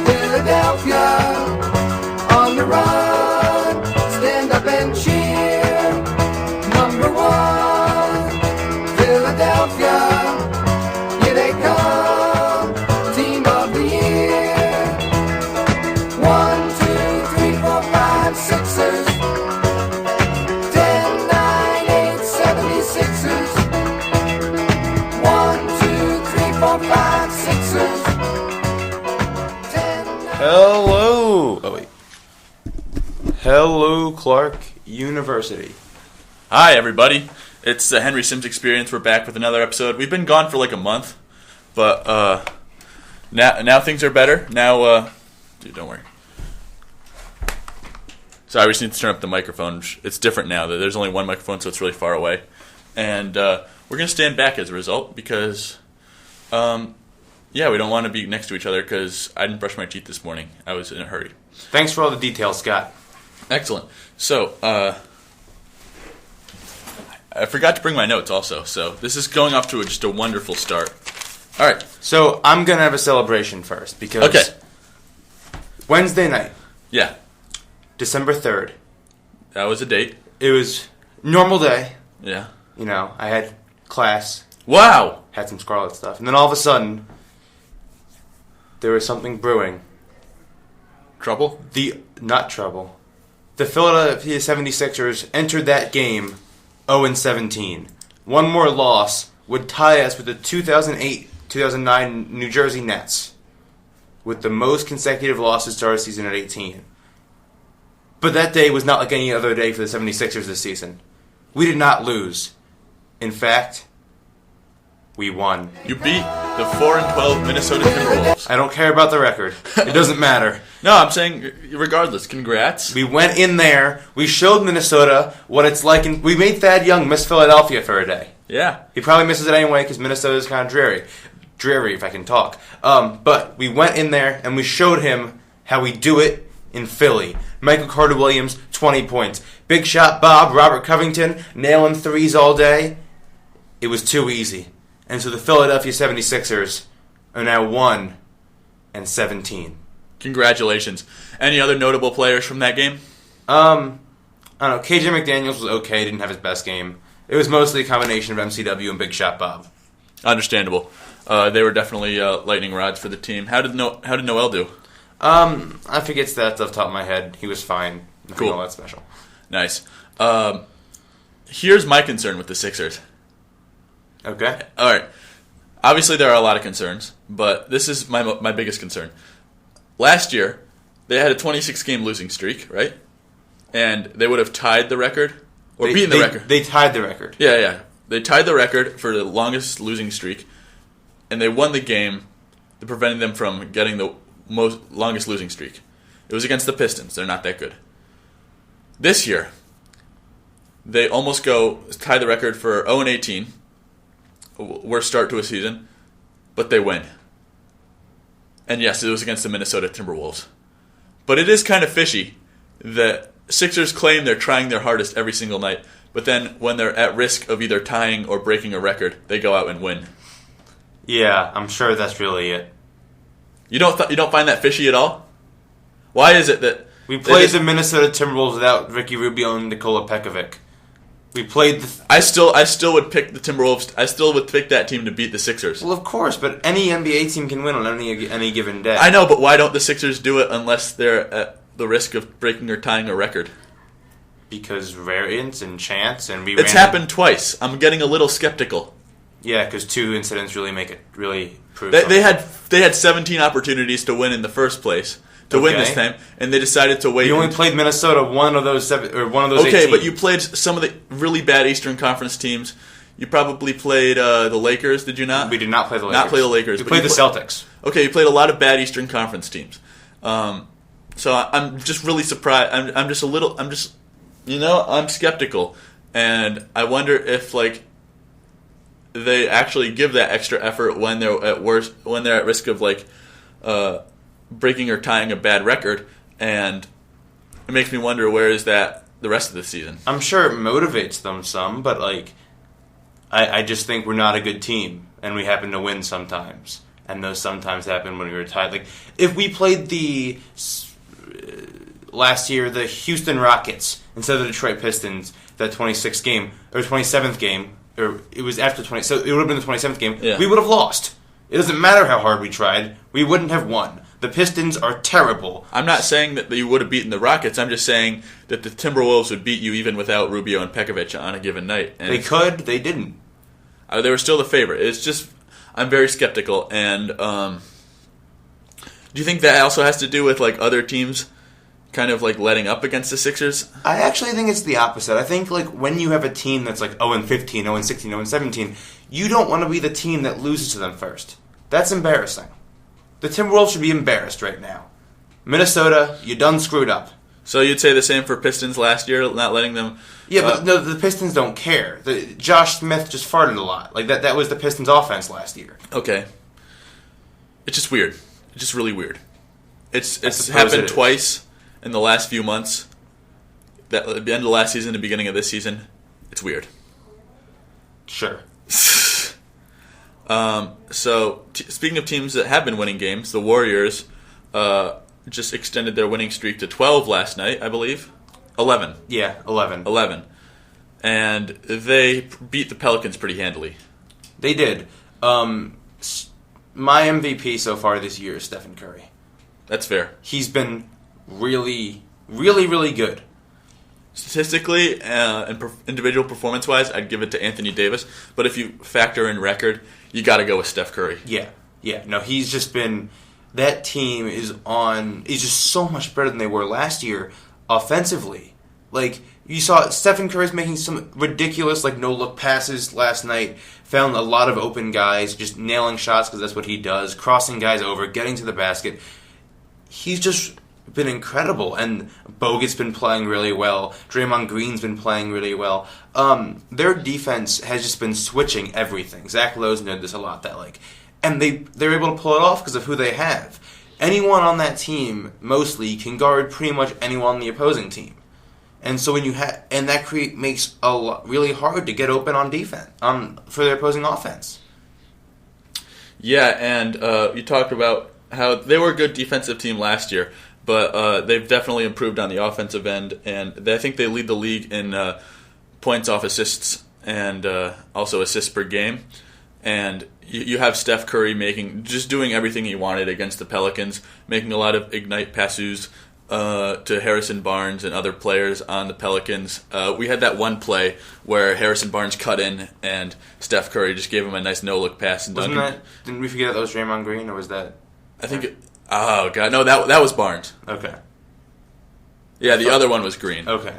Philadelphia, on the run, stand up and cheer. Number one, Philadelphia, here they come, team of the year. 1, 2, 3, 4, 5, Sixers. 10, 9, 8, 76ers. 1, 2, 3, 4, 5, Sixers. Hello. Hello, Clark University. Hi, everybody. It's the Henry Sims Experience. We're back with another episode. We've been gone for like a month, but now things are better. Now, dude, don't worry. Sorry, we just need to turn up the microphone. It's different now. There's only one microphone, so it's really far away. And we're going to stand back as a result because, we don't want to be next to each other because I didn't brush my teeth this morning. I was in a hurry. Thanks for all the details, Scott. Excellent. So, I forgot to bring my notes also, so this is going off to just a wonderful start. All right. So I'm going to have a celebration first because Wednesday night, Yeah, December 3rd, that was a date. it was normal day. Yeah. You know, I had class, Wow. had some Scarlet stuff, and then all of a sudden, there was something brewing. Trouble? Not trouble. The Philadelphia 76ers entered that game 0-17. One more loss would tie us with the 2008-2009 New Jersey Nets, with the most consecutive losses to our season at 18. But that day was not like any other day for the 76ers this season. We did not lose. In fact, we won. You beat the 4-12 Minnesota Timberwolves. I don't care about the record. It doesn't matter. No, I'm saying regardless. Congrats. We went in there. We showed Minnesota what it's like. We made Thad Young miss Philadelphia for a day. Yeah. He probably misses it anyway because Minnesota is kind of dreary. Dreary, if I can talk. But we went in there and we showed him how we do it in Philly. Michael Carter-Williams, 20 points. Big shot Bob, Robert Covington, nailing threes all day. It was too easy. And so the Philadelphia 76ers are now 1-17. Congratulations. Any other notable players from that game? I don't know. KJ McDaniels was okay. Didn't have his best game. It was mostly a combination of MCW and Big Shot Bob. Understandable. They were definitely lightning rods for the team. How did Noel do? I forget stats off the top of my head. He was fine. Nothing Cool. all that special. Nice. Here's my concern with the Sixers. Okay. All right. Obviously, there are a lot of concerns, but this is my biggest concern. Last year, they had a 26-game losing streak, right? And they would have tied the record or beaten the record. They tied the record. Yeah. They tied the record for the longest losing streak, and they won the game that prevented them from getting the longest losing streak. It was against the Pistons. They're not that good. This year, they almost tie the record for 0-18. Worst start to a season, but they win. And yes, it was against the Minnesota Timberwolves. But it is kind of fishy that Sixers claim they're trying their hardest every single night, but then when they're at risk of either tying or breaking a record, they go out and win. Yeah, I'm sure that's really it. You don't find that fishy at all? Why is it that We played the Minnesota Timberwolves without Ricky Rubio and Nikola Pekovic. We played I still would pick the Timberwolves. I still would pick that team to beat the Sixers. Well, of course, but any NBA team can win on any given day. I know, but why don't the Sixers do it unless they're at the risk of breaking or tying a record? Because variance and chance, and It's happened twice. I'm getting a little skeptical. Yeah, because two incidents really prove. They had 17 opportunities to win in the first place. To win this time, and they decided to wait. You only played Minnesota one of those 18. Okay, but you played some of the really bad Eastern Conference teams. You probably played the Lakers, did you not? We did not play the Lakers. Not play the Lakers. We played the Celtics. Okay, you played a lot of bad Eastern Conference teams. So I'm just really surprised. I'm skeptical, and I wonder if they actually give that extra effort when they're at risk of breaking or tying a bad record, and it makes me wonder where is that the rest of the season. I'm sure it motivates them some, but I just think we're not a good team, and we happen to win sometimes. and those sometimes happen when we were tied. Like if we played last year the Houston Rockets instead of the Detroit Pistons, that 26th game or 27th game, or it was after 20, so it would have been the 27th game. Yeah. We would have lost. It doesn't matter how hard we tried; we wouldn't have won. The Pistons are terrible. I'm not saying that you would have beaten the Rockets. I'm just saying that the Timberwolves would beat you even without Rubio and Pekovic on a given night. And They could, they didn't. they were still the favorite. It's just I'm very skeptical. And do you think that also has to do with like other teams kind of like letting up against the Sixers? I actually think it's the opposite. I think like when you have a team that's like 0-15, 0-16, 0-17, you don't want to be the team that loses to them first. That's embarrassing. The Timberwolves should be embarrassed right now. Minnesota, you done screwed up. So you'd say the same for Pistons last year, not letting them... Yeah, but no, the Pistons don't care. Josh Smith just farted a lot. Like that was the Pistons' offense last year. Okay. It's just weird. It's just really weird. It's suppose happened it is. twice in the last few months. That at the end of last season, the beginning of this season. It's weird. Sure. Speaking of teams that have been winning games, the Warriors just extended their winning streak to 12 last night, I believe. 11. Yeah, 11. 11. And they beat the Pelicans pretty handily. They did. My MVP so far this year is Stephen Curry. That's fair. He's been really, really, really good. Statistically and individual performance-wise, I'd give it to Anthony Davis. But if you factor in record, you got to go with Steph Curry. Yeah. No, he's just been... That team is just so much better than they were last year offensively. Like, you saw Stephen Curry's making some ridiculous, like, no-look passes last night. Found a lot of open guys, just nailing shots because that's what he does. Crossing guys over, getting to the basket. He's just been incredible. And Bogut's been playing really well. Draymond Green's been playing really well. Their defense has just been switching everything. Zach Lowe's did this a lot, that, like... And they're able to pull it off because of who they have. Anyone on that team, mostly, can guard pretty much anyone on the opposing team. And so when you and that makes really hard to get open on defense, for their opposing offense. Yeah, and you talked about how they were a good defensive team last year, but they've definitely improved on the offensive end, and I think they lead the league in points off assists and also assists per game. And you have Steph Curry doing everything he wanted against the Pelicans, making a lot of ignite passes to Harrison Barnes and other players on the Pelicans. We had that one play where Harrison Barnes cut in and Steph Curry just gave him a nice no-look pass. And Didn't we forget that was Draymond Green, or was that... I think oh, God, no, that was Barnes. Okay. Yeah, the other one was Green. Okay.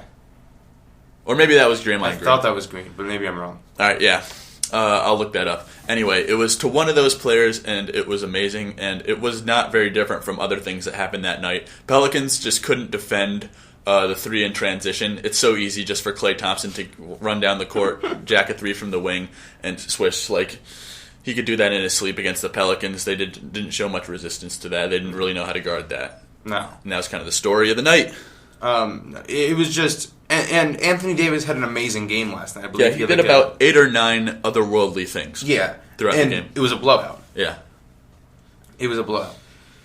Or maybe that was Draymond Green. I thought that was Green, but maybe I'm wrong. All right, yeah. I'll look that up. Anyway, it was to one of those players, and it was amazing, and it was not very different from other things that happened that night. Pelicans just couldn't defend the three in transition. It's so easy just for Klay Thompson to run down the court, jack a three from the wing, and swish. Like, he could do that in his sleep against the Pelicans. They didn't show much resistance to that. They didn't really know how to guard that. No. And that was kind of the story of the night. It was just... And Anthony Davis had an amazing game last night. I believe Yeah, he did about 8 or 9 otherworldly things. Yeah. Throughout the game. It was a blowout. Yeah. It was a blowout.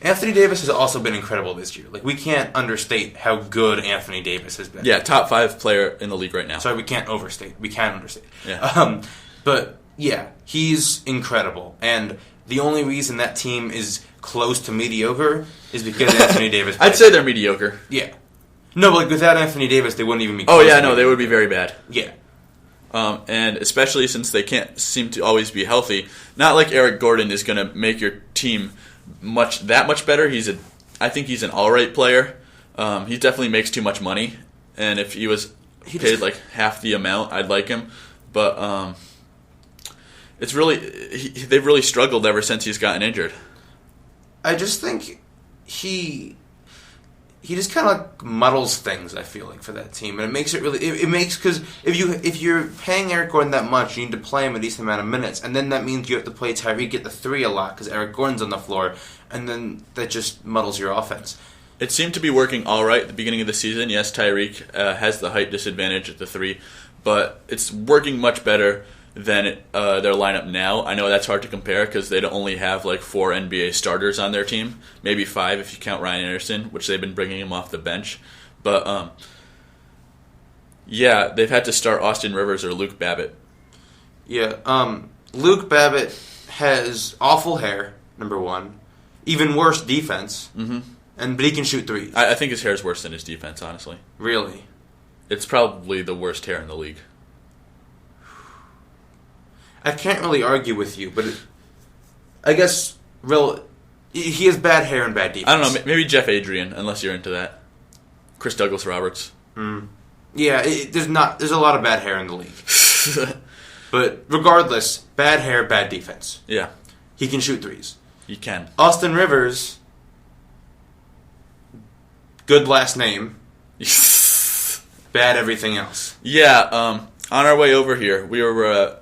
Anthony Davis has also been incredible this year. Like, we can't understate how good Anthony Davis has been. Yeah, top 5 player in the league right now. Sorry, we can't overstate. We can understate. Yeah. But, yeah, he's incredible. And the only reason that team is close to mediocre is because Anthony Davis... I'd say they're mediocre. Yeah. No, but like, without Anthony Davis, they wouldn't even be Oh, close yeah, to no, they mediocre. would be very bad. Yeah. And especially since they can't seem to always be healthy. Not like Eric Gordon is going to make your team that much better. I think he's an all-right player. He definitely makes too much money. And if he was paid like half the amount, I'd like him. But it's really they've really struggled ever since he's gotten injured. I just think he just kind of like muddles things, I feel like, for that team, and it makes it really. It makes, because if you're paying Eric Gordon that much, you need to play him a decent amount of minutes, and then that means you have to play Tyreek at the 3 a lot because Eric Gordon's on the floor, and then that just muddles your offense. It seemed to be working all right at the beginning of the season. Yes, Tyreek has the height disadvantage at the 3, but it's working much better than their lineup now. I know that's hard to compare because they'd only have like 4 NBA starters on their team, maybe 5 if you count Ryan Anderson, which they've been bringing him off the bench. But yeah, they've had to start Austin Rivers or Luke Babbitt. Yeah, Luke Babbitt has awful hair, number one. Even worse defense. Mm-hmm. But he can shoot threes. I think his hair is worse than his defense, honestly. Really? It's probably the worst hair in the league. I can't really argue with you, but I guess he has bad hair and bad defense. I don't know, maybe Jeff Adrian, unless you're into that. Chris Douglas Roberts. Yeah, there's a lot of bad hair in the league. But regardless, bad hair, bad defense. Yeah. He can shoot threes. He can. Austin Rivers, good last name, bad everything else. Yeah, on our way over here, we were...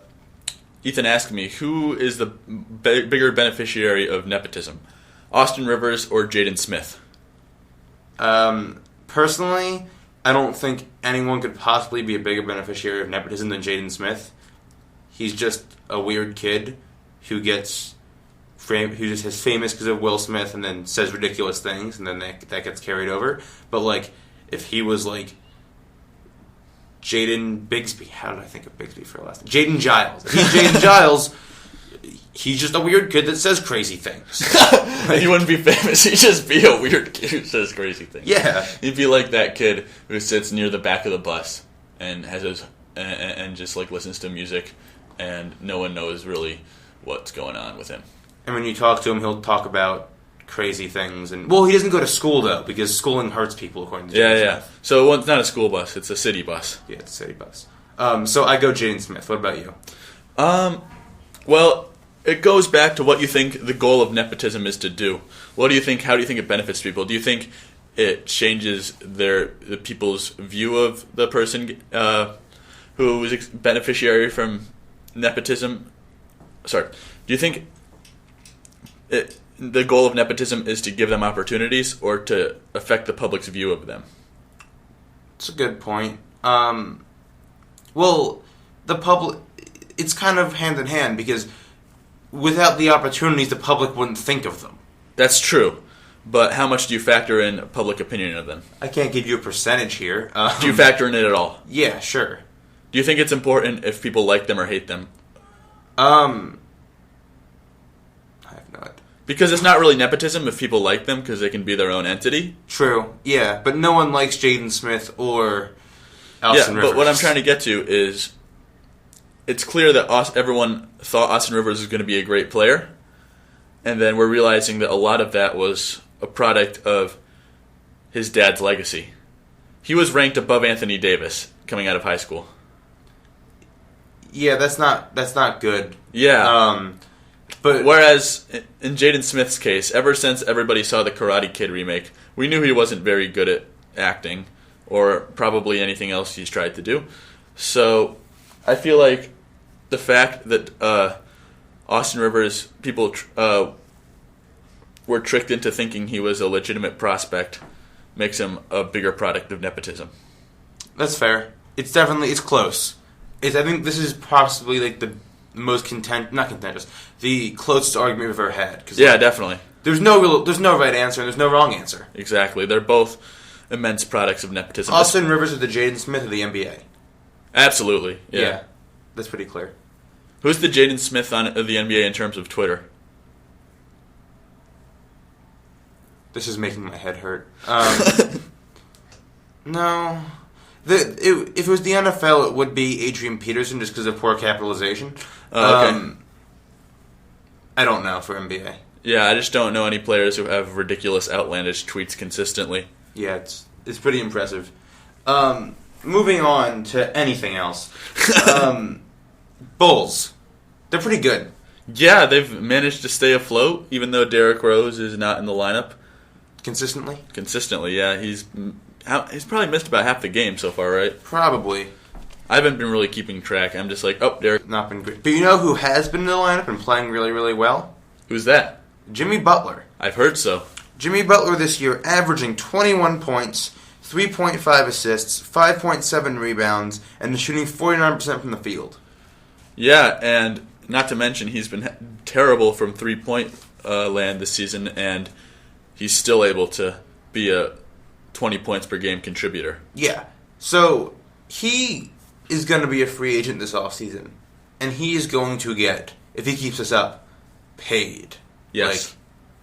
Ethan asked me, who is the bigger beneficiary of nepotism? Austin Rivers or Jaden Smith? Personally, I don't think anyone could possibly be a bigger beneficiary of nepotism than Jaden Smith. He's just a weird kid who just is famous because of Will Smith and then says ridiculous things, and then that gets carried over. But, like, if he was, like, Jaden Bigsby. How did I think of Bigsby for last name? Jaden Giles. If he's Jaden Giles, he's just a weird kid that says crazy things. He wouldn't be famous. He'd just be a weird kid who says crazy things. Yeah. He'd be like that kid who sits near the back of the bus and has and just like listens to music, and no one knows really what's going on with him. And when you talk to him, he'll talk about crazy things. And he doesn't go to school, though, because schooling hurts people, according to Jaden Smith. So it's not a school bus, it's a city bus. Yeah, it's a city bus. So I go Jaden Smith. What about you? Well, it goes back to what you think the goal of nepotism is to do. What do you think? How do you think it benefits people? Do you think it changes the people's view of the person who is beneficiary from nepotism? Sorry. Do you think the goal of nepotism is to give them opportunities or to affect the public's view of them? It's a good point. The public, it's kind of hand in hand because without the opportunities, the public wouldn't think of them. That's true. But how much do you factor in public opinion of them? I can't give you a percentage here. Do you factor in it at all? Yeah, sure. Do you think it's important if people like them or hate them? I have no idea. Because it's not really nepotism if people like them because they can be their own entity. True, yeah, but no one likes Jaden Smith or Austin Rivers. But what I'm trying to get to is it's clear that everyone thought Austin Rivers was going to be a great player, and then we're realizing that a lot of that was a product of his dad's legacy. He was ranked above Anthony Davis coming out of high school. Yeah, that's not good. Yeah. But whereas in Jaden Smith's case, ever since everybody saw the Karate Kid remake, we knew he wasn't very good at acting or probably anything else he's tried to do. So I feel like the fact that Austin Rivers, people were tricked into thinking he was a legitimate prospect makes him a bigger product of nepotism. That's fair. It's close. I think this is possibly like the most not contentious, the closest argument we've ever had. Yeah, definitely. There's no right answer and there's no wrong answer. Exactly. They're both immense products of nepotism. Austin Rivers is the Jaden Smith of the NBA. Absolutely. Yeah. That's pretty clear. Who's the Jaden Smith of the NBA in terms of Twitter? This is making my head hurt. No. If it was the NFL, it would be Adrian Peterson just because of poor capitalization. Okay. I don't know for NBA. Yeah, I just don't know any players who have ridiculous, outlandish tweets consistently. Yeah, it's pretty impressive. Moving on to anything else. Bulls. They're pretty good. Yeah, they've managed to stay afloat, even though Derrick Rose is not in the lineup. Consistently? Consistently, yeah. He's probably missed about half the game so far, right? Probably. I haven't been really keeping track. I'm just like, Derrick. Not been great. But you know who has been in the lineup and playing really, really well? Who's that? Jimmy Butler. I've heard so. Jimmy Butler this year averaging 21 points, 3.5 assists, 5.7 rebounds, and shooting 49% from the field. Yeah, and not to mention he's been terrible from 3-point land this season, and he's still able to be a 20 points per game contributor. Yeah. So he is going to be a free agent this offseason, and he is going to get, if he keeps this up, paid. Yes.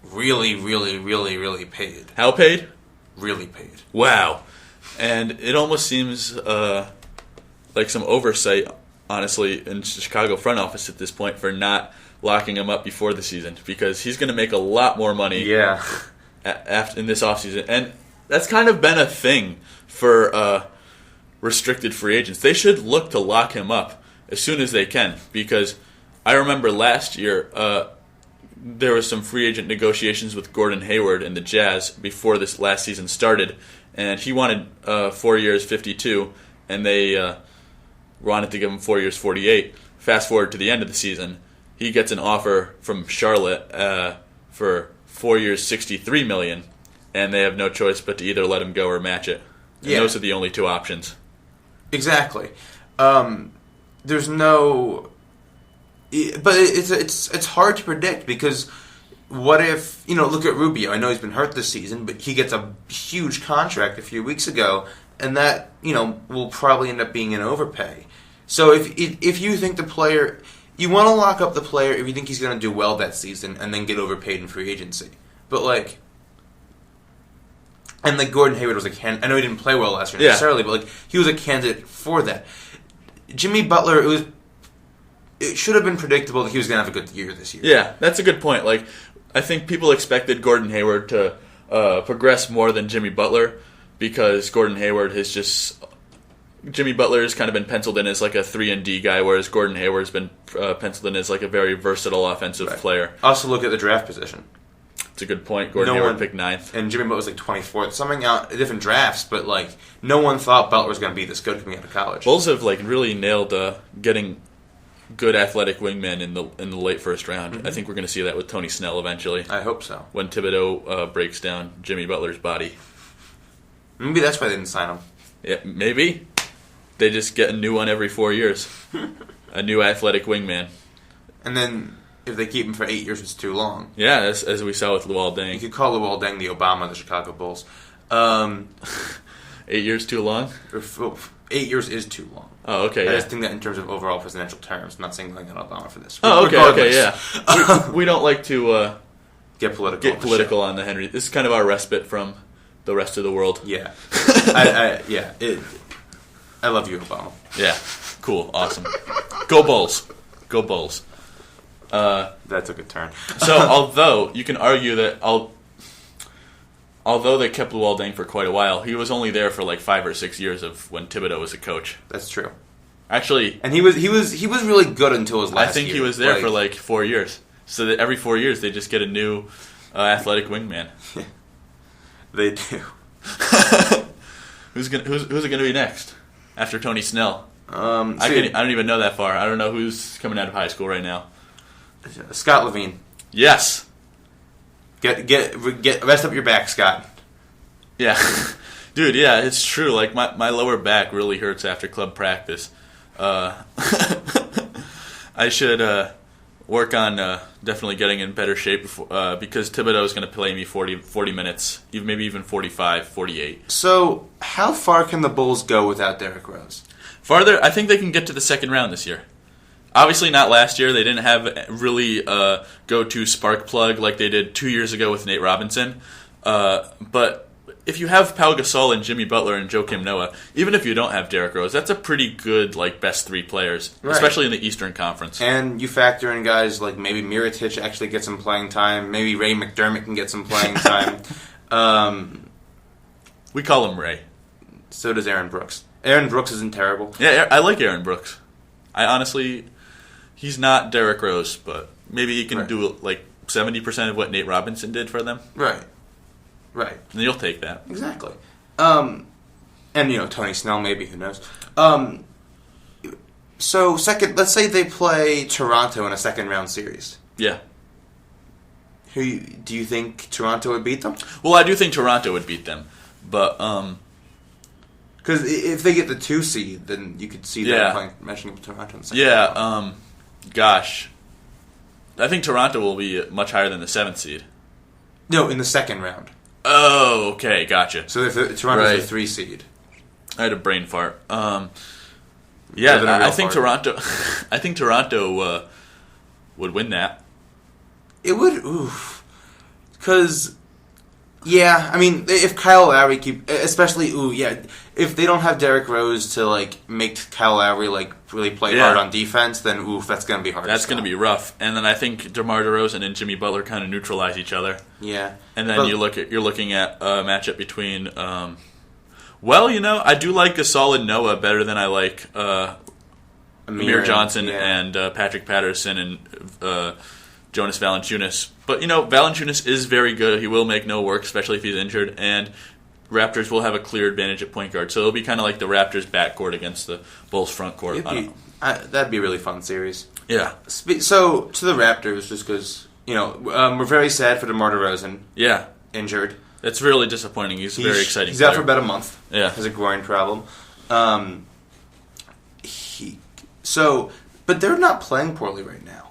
Like, really, really, really, really paid. How paid? Really paid. Wow. And it almost seems like some oversight, honestly, in Chicago front office at this point for not locking him up before the season, because he's going to make a lot more money Yeah. in this offseason. And that's kind of been a thing for restricted free agents. They should look to lock him up as soon as they can, because I remember last year there was some free agent negotiations with Gordon Hayward and the Jazz before this last season started, and he wanted 4 years, 52, and they wanted to give him 4 years, 48. Fast forward to the end of the season, he gets an offer from Charlotte for 4 years, $63 million, and they have no choice but to either let him go or match it. And those are the only two options. Exactly. There's no... But it's hard to predict, because what if, look at Rubio. I know he's been hurt this season, but he gets a huge contract a few weeks ago, and that, will probably end up being an overpay. So if you think the player... You want to lock up the player if you think he's going to do well that season and then get overpaid in free agency. But, and Gordon Hayward was a candidate. I know he didn't play well last year necessarily, but, he was a candidate for that. Jimmy Butler, it should have been predictable that he was going to have a good year this year. Yeah, that's a good point. I think people expected Gordon Hayward to progress more than Jimmy Butler, because Gordon Hayward has just... Jimmy Butler has kind of been penciled in as a 3-and-D guy, whereas Gordon Hayward's been penciled in as a very versatile offensive player. Also look at the draft position. It's a good point. Gordon Hayward picked 9th. And Jimmy Butler was 24th. Something out different drafts, but no one thought Butler was going to be this good coming out of college. Bulls have really nailed getting good athletic wingmen in the late first round. Mm-hmm. I think we're going to see that with Tony Snell eventually. I hope so. When Thibodeau breaks down Jimmy Butler's body. Maybe that's why they didn't sign him. Yeah, maybe. They just get a new one every 4 years. A new athletic wingman. And then, if they keep him for 8 years, it's too long. Yeah, as we saw with Luol Deng. You could call Luol Deng the Obama of the Chicago Bulls. 8 years too long? 8 years is too long. Oh, okay, I just think that in terms of overall presidential terms. I'm not singling out Obama for this. Oh, okay, yeah. we don't like to get political on the Henry. This is kind of our respite from the rest of the world. Yeah. I love you, Obama. Yeah. Cool. Awesome. Go Bulls. Go Bulls. That took a turn. So, although you can argue that although they kept Luol Deng for quite a while, he was only there for 5 or 6 years of when Thibodeau was a coach. That's true. Actually, and he was really good until his last year. I think he was there for 4 years. So that every 4 years they just get a new athletic wingman. They do. Who's it gonna be next after Tony Snell? I don't even know that far. I don't know who's coming out of high school right now. Scott Levine. Yes. Get rest up your back, Scott. Yeah. Dude, yeah, it's true. My lower back really hurts after club practice. I should work on definitely getting in better shape because Thibodeau is going to play me 40 minutes, maybe even 45, 48. So, how far can the Bulls go without Derrick Rose? Farther, I think they can get to the second round this year. Obviously not last year. They didn't have really go-to spark plug like they did 2 years ago with Nate Robinson. But if you have Pau Gasol and Jimmy Butler and Joakim Noah, even if you don't have Derrick Rose, that's a pretty good best 3 players, right, especially in the Eastern Conference. And you factor in guys like maybe Mirotic actually gets some playing time. Maybe Ray McDermott can get some playing time. We call him Ray. So does Aaron Brooks. Aaron Brooks isn't terrible. Yeah, I like Aaron Brooks. I honestly... He's not Derrick Rose, but maybe he can do 70% of what Nate Robinson did for them. Right. And you'll take that. Exactly. And, Tony Snell maybe, who knows. So, let's say they play Toronto in a second-round series. Yeah. Do you think Toronto would beat them? Well, I do think Toronto would beat them, but Because if they get the 2 seed, then you could see them playing, matching up with Toronto in the second round. Gosh. I think Toronto will be much higher than the 7th seed. No, in the second round. Oh, okay, gotcha. So if Toronto's the 3 seed. I had a brain fart. I think Toronto. I think Toronto would win that. It would, because, I mean, if Kyle Lowry especially, if they don't have Derrick Rose to like make Kyle Lowry like really play hard on defense, then that's gonna be hard. That's gonna be rough. And then I think DeMar DeRozan and Jimmy Butler kind of neutralize each other. Yeah. And then you're looking at a matchup between. I do like Gasol and Noah better than I like Amir Johnson and Patrick Patterson and Jonas Valanciunas. But, Valanciunas is very good. He will make no work, especially if he's injured. And Raptors will have a clear advantage at point guard. So it'll be kind of like the Raptors' backcourt against the Bulls' front court. That'd be a really fun series. Yeah. So, to the Raptors, just because, we're very sad for DeMar DeRozan. Yeah. Injured. It's really disappointing. He's very exciting. He's out for about a month. Yeah. Has a groin problem. But they're not playing poorly right now.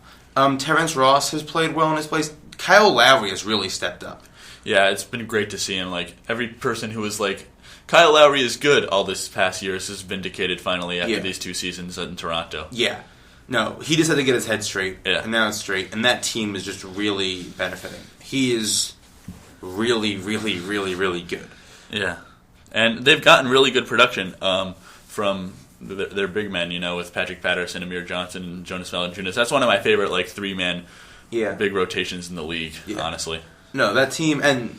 Terrence Ross has played well in his place. Kyle Lowry has really stepped up. Yeah, it's been great to see him. Like, every person who was like, Kyle Lowry is good all this past years is vindicated finally after these 2 seasons in Toronto. Yeah. No, he just had to get his head straight. Yeah. And now it's straight. And that team is just really benefiting. He is really, really, really, really good. Yeah. And they've gotten really good production from their big men, with Patrick Patterson, Amir Johnson, and Jonas Valanciunas. That's one of my favorite, 3-man big rotations in the league, honestly. No, that team, and,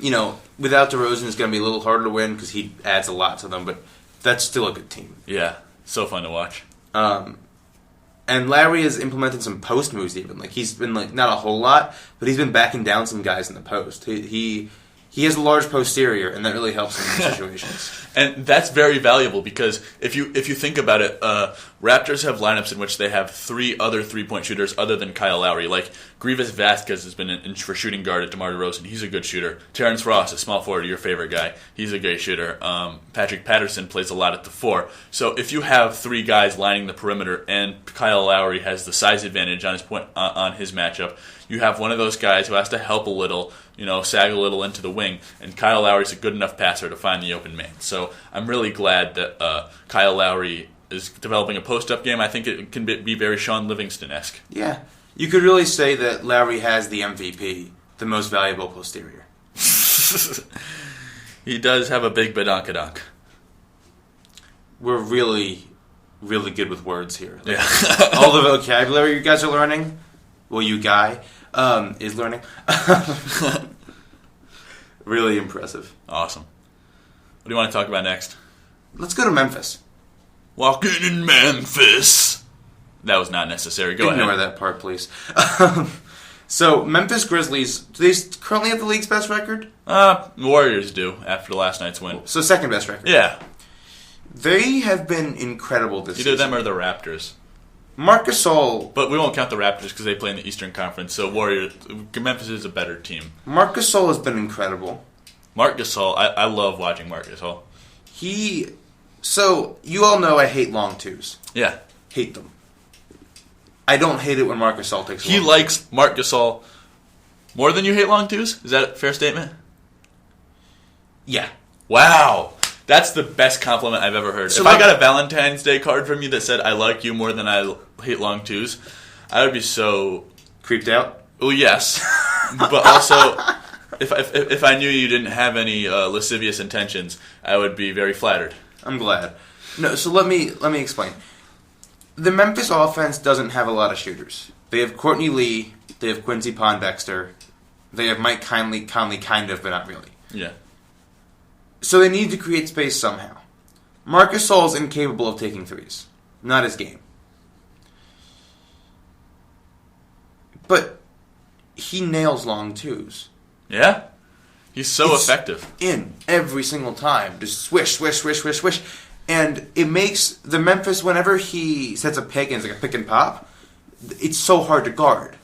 without DeRozan, it's going to be a little harder to win because he adds a lot to them, but that's still a good team. Yeah, so fun to watch. And Lowry has implemented some post moves even. He's been, not a whole lot, but he's been backing down some guys in the post. He has a large posterior, and that really helps him in situations. And that's very valuable because if you think about it, Raptors have lineups in which they have 3 other 3-point shooters other than Kyle Lowry. Like Grievous Vasquez has been in for shooting guard at DeMar DeRozan. He's a good shooter. Terrence Ross, a small forward, your favorite guy. He's a great shooter. Patrick Patterson plays a lot at the 4. So if you have 3 guys lining the perimeter and Kyle Lowry has the size advantage on his matchup, you have one of those guys who has to help a little, sag a little into the wing, and Kyle Lowry's a good enough passer to find the open man. So I'm really glad that Kyle Lowry is developing a post-up game. I think it can be very Sean Livingston-esque. Yeah. You could really say that Lowry has the MVP, the most valuable posterior. He does have a big badonkadonk. We're really, really good with words here. Yeah. All the vocabulary you guys are learning, you guy, is learning. Really impressive. Awesome. What do you want to talk about next? Let's go to Memphis. Walking in Memphis. That was not necessary. Go ahead. Ignore that part, please. So, Memphis Grizzlies, do they currently have the league's best record? The Warriors do, after last night's win. So, second best record. Yeah. They have been incredible this season. Either them or the Raptors. Marc Gasol... But we won't count the Raptors because they play in the Eastern Conference, so Memphis is a better team. Marc Gasol has been incredible. Marc Gasol, I love watching Marc Gasol. So, you all know I hate long twos. Yeah. Hate them. I don't hate it when Marc Gasol takes He likes Marc Gasol more than you hate long twos? Is that a fair statement? Yeah. Wow. That's the best compliment I've ever heard. If I got a Valentine's Day card from you that said, I like you more than I hate long twos, I would be so... Creeped out? Well, yes. But also, if I knew you didn't have any lascivious intentions, I would be very flattered. I'm glad. No, so let me explain. The Memphis offense doesn't have a lot of shooters. They have Courtney Lee, they have Quincy Pondexter, they have Mike Conley kind of, but not really. Yeah. So they need to create space somehow. Marc Gasol is incapable of taking threes. Not his game. But he nails long twos. Yeah? He's so effective. In every single time. Just swish, swish, swish, swish, swish. And it makes the Memphis, whenever he sets a pick and it's like a pick and pop, it's so hard to guard.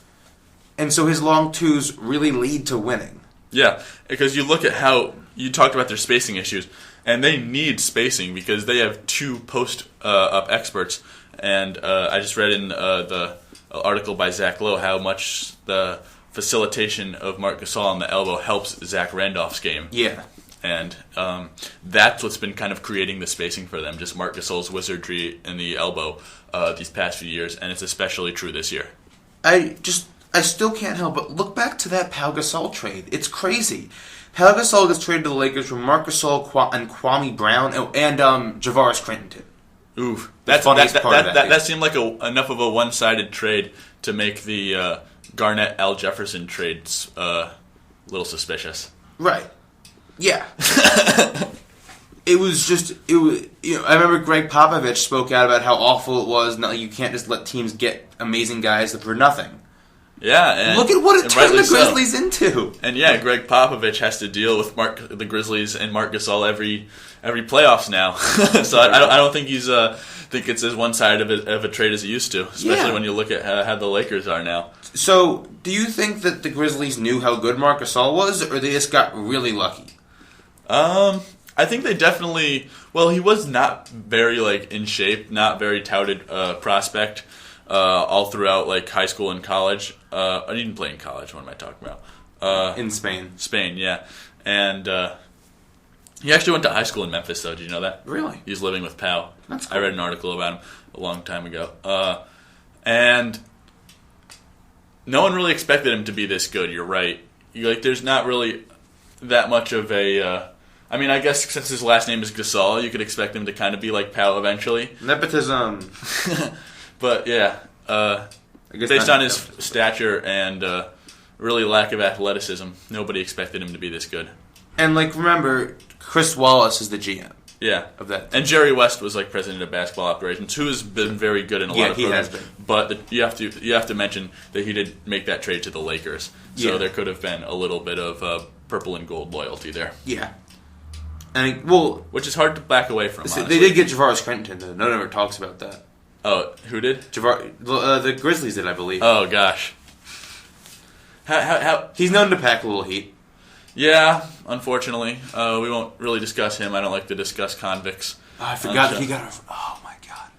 And so his long twos really lead to winning. Yeah, because you look at how... You talked about their spacing issues. And they need spacing because they have two post-up experts. And I just read in the article by Zach Lowe how much the facilitation of Marc Gasol on the elbow helps Zach Randolph's game. Yeah. And that's what's been kind of creating the spacing for them, just Marc Gasol's wizardry in the elbow these past few years, and it's especially true this year. I still can't help but look back to that Pau Gasol trade. It's crazy. Pau Gasol gets traded to the Lakers from Marc Gasol and Kwame Brown and Javaris Crittenton. Oof. That seemed like enough of a one-sided trade to make the Garnett-Al Jefferson trades a little suspicious. Right. Yeah. It was. I remember Greg Popovich spoke out about how awful it was. No, you can't just let teams get amazing guys for nothing. Yeah, and look at what it turned the Grizzlies into. And yeah, Greg Popovich has to deal with the Grizzlies and Marc Gasol every playoffs now. So I don't think he's think it's as one sided of a trade as he used to, especially when you look at how the Lakers are now. So, do you think that the Grizzlies knew how good Marc Gasol was, or they just got really lucky? I think they definitely. Well, he was not very in shape, not very touted prospect all throughout high school and college. I didn't play in college. What am I talking about? In Spain. Spain, yeah, and he actually went to high school in Memphis. Though, did you know that? Really? He's living with Pau. That's cool. I read an article about him a long time ago, and no one really expected him to be this good. You're right. There's not really that much of a. I guess since his last name is Gasol, you could expect him to kind of be like Pau eventually. Nepotism. But yeah, based on his stature and really lack of athleticism, nobody expected him to be this good. And remember, Chris Wallace is the GM. Yeah, of that. And Jerry West was president of basketball operations, who has been very good in a lot of programs. He has been. But you have to mention that he did make that trade to the Lakers, so there could have been a little bit of purple and gold loyalty there. Yeah. Which is hard to back away from. They did get Javaris Crittenton, though. No one ever talks about that. Oh, who did? The Grizzlies did, I believe. Oh gosh. How he's known to pack a little heat. Yeah, unfortunately, we won't really discuss him. I don't like to discuss convicts. Oh, I forgot that he got. Oh my god!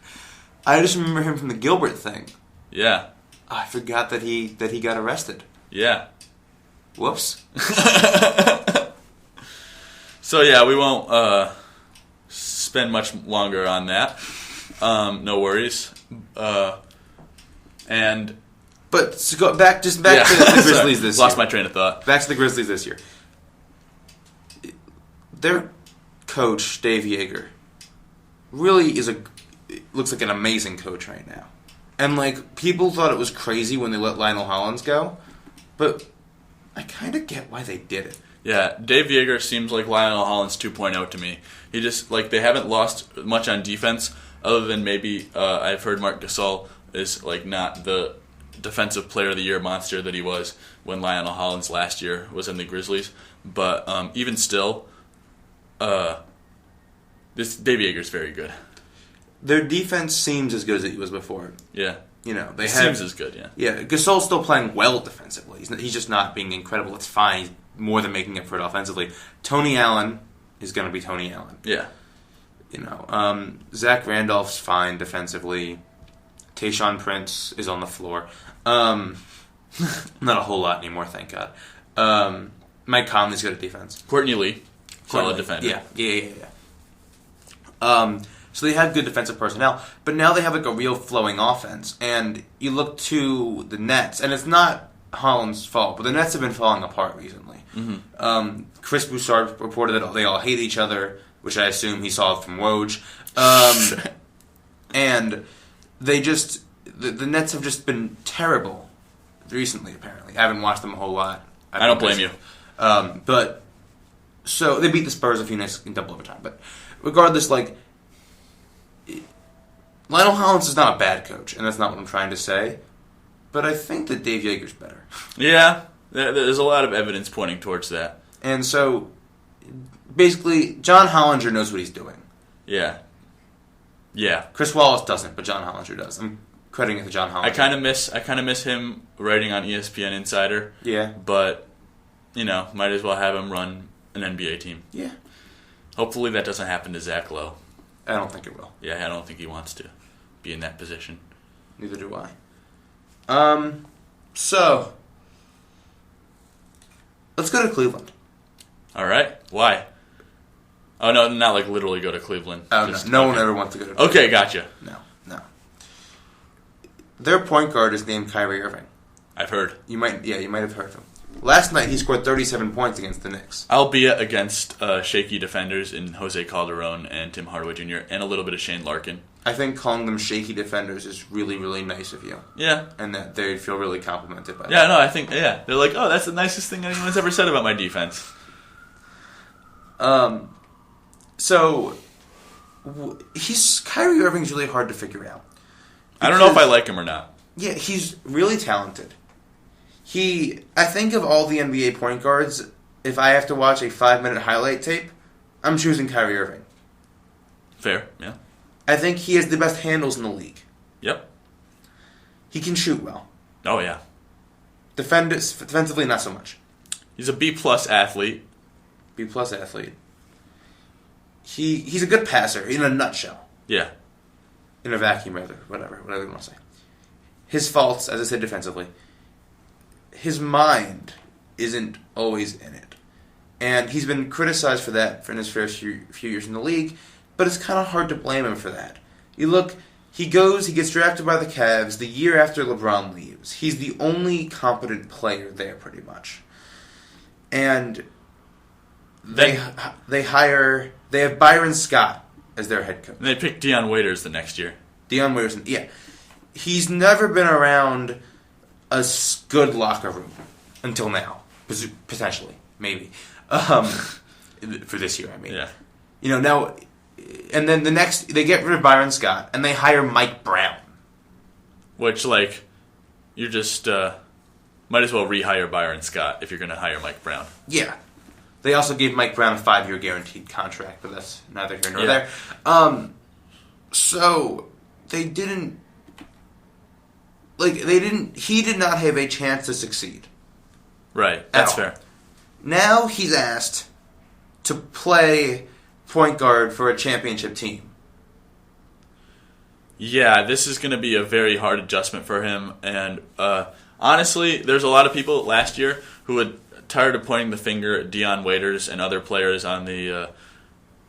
I just remember him from the Gilbert thing. Yeah. I forgot that he got arrested. Yeah. Whoops. So yeah, we won't spend much longer on that. No worries. But to go back to the Grizzlies this year. Lost my train of thought. Back to the Grizzlies this year. Their coach, Dave Yeager, really looks like an amazing coach right now. And people thought it was crazy when they let Lionel Hollins go, but I kind of get why they did it. Yeah, Dave Yeager seems like Lionel Hollins 2.0 to me. He just they haven't lost much on defense, other than maybe I've heard Marc Gasol is not the defensive player of the year monster that he was when Lionel Hollins last year was in the Grizzlies. But even still, this Dave Yeager's very good. Their defense seems as good as it was before. Yeah. Seems as good, yeah. Yeah, Gasol's still playing well defensively. He's just not being incredible. It's fine. He's more than making up for it offensively. Tony Allen is going to be Tony Allen. Yeah. Zach Randolph's fine defensively. Tayshaun Prince is on the floor. Not a whole lot anymore, thank God. Mike Conley's good at defense. Courtney Lee, solid defender. Yeah. So they have good defensive personnel, but now they have a real flowing offense. And you look to the Nets, and it's not Holland's fault, but the Nets have been falling apart recently. Mm-hmm. Chris Broussard reported that they all hate each other, which I assume he saw from Woj. And they the Nets have just been terrible recently, apparently. I haven't watched them a whole lot. I don't blame you. But, so they beat the Spurs a few nights in double overtime. But regardless, Lionel Hollins is not a bad coach, and that's not what I'm trying to say. But I think that Dave Yeager's better. Yeah, there's a lot of evidence pointing towards that. And so, basically, John Hollinger knows what he's doing. Yeah. Yeah. Chris Wallace doesn't, but John Hollinger does. I'm crediting it to John Hollinger. I kind of miss him writing on ESPN Insider. Yeah. But, might as well have him run an NBA team. Yeah. Hopefully that doesn't happen to Zach Lowe. I don't think it will. Yeah, I don't think he wants to be in that position. Neither do I. So let's go to Cleveland. All right. Why? Oh, no, not like literally go to Cleveland. Oh, Just- no. No okay. one ever wants to go to Cleveland. Okay, gotcha. No. Their point guard is named Kyrie Irving. I've heard. You might have heard of him. Last night he scored 37 points against the Knicks. Albeit against shaky defenders in Jose Calderon and Tim Hardaway Jr. and a little bit of Shane Larkin. I think calling them shaky defenders is really, really nice of you. Yeah. And that they feel really complimented by that. Yeah, no, I think, yeah. They're like, oh, that's the nicest thing anyone's ever said about my defense. So, Kyrie Irving's really hard to figure out. I don't know if I like him or not. Yeah, he's really talented. I think of all the NBA point guards, if I have to watch a 5-minute highlight tape, I'm choosing Kyrie Irving. Fair, yeah. I think he has the best handles in the league. Yep. He can shoot well. Oh, yeah. Defensively, not so much. He's a B-plus athlete. B-plus athlete. He's a good passer, in a nutshell. Yeah. In a vacuum, rather. Whatever you want to say. His faults, as I said, defensively. His mind isn't always in it. And he's been criticized for that in his first few years in the league, but it's kind of hard to blame him for that. You look, he gets drafted by the Cavs the year after LeBron leaves. He's the only competent player there, pretty much. And they have Byron Scott as their head coach. And they picked Deion Waiters the next year. Deion Waiters, yeah. He's never been around a good locker room until now, potentially, maybe. For this year, I mean. Yeah. Now, and then they get rid of Byron Scott, and they hire Mike Brown. Which, like, you just might as well rehire Byron Scott if you're going to hire Mike Brown. Yeah. They also gave Mike Brown a 5-year guaranteed contract, but that's neither here nor there. So, he did not have a chance to succeed. Right, that's fair. Now he's asked to play point guard for a championship team. Yeah, this is going to be a very hard adjustment for him. And honestly, there's a lot of people last year who had tired of pointing the finger at Deion Waiters and other players on the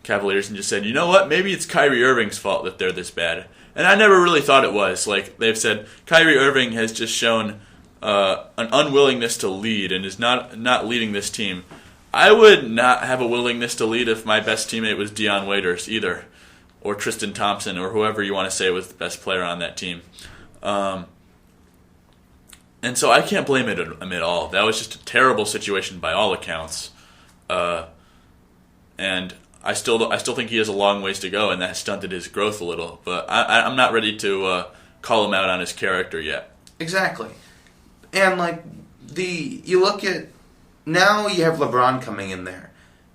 Cavaliers and just said, you know what, maybe it's Kyrie Irving's fault that they're this bad. And I never really thought it was. Like, they've said, Kyrie Irving has just shown an unwillingness to lead and is not leading this team. I would not have a willingness to lead if my best teammate was Deion Waiters either, or Tristan Thompson, or whoever you want to say was the best player on that team. And so I can't blame him at all. That was just a terrible situation by all accounts. And I still think he has a long ways to go, and that stunted his growth a little. But I'm not ready to call him out on his character yet. Exactly. And you look at, now you have LeBron coming in there,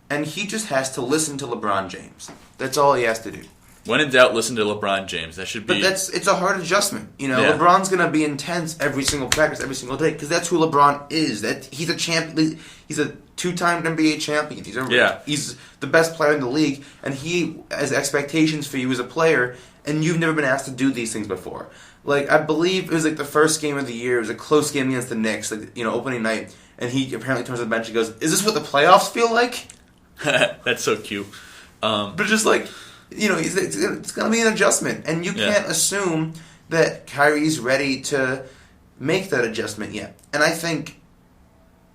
and he just has to listen to LeBron James. That's all he has to do. When in doubt, listen to LeBron James. That should be. But it's a hard adjustment. Yeah. LeBron's going to be intense every single practice, every single day, because that's who LeBron is. He's a champion. He's a 2-time NBA champion. He's the best player in the league, and he has expectations for you as a player, and you've never been asked to do these things before. I believe it was the first game of the year. It was a close game against the Knicks, opening night, and he apparently turns to the bench and goes, "Is this what the playoffs feel like?" That's so cute. But just it's going to be an adjustment, and you can't assume that Kyrie's ready to make that adjustment yet. And I think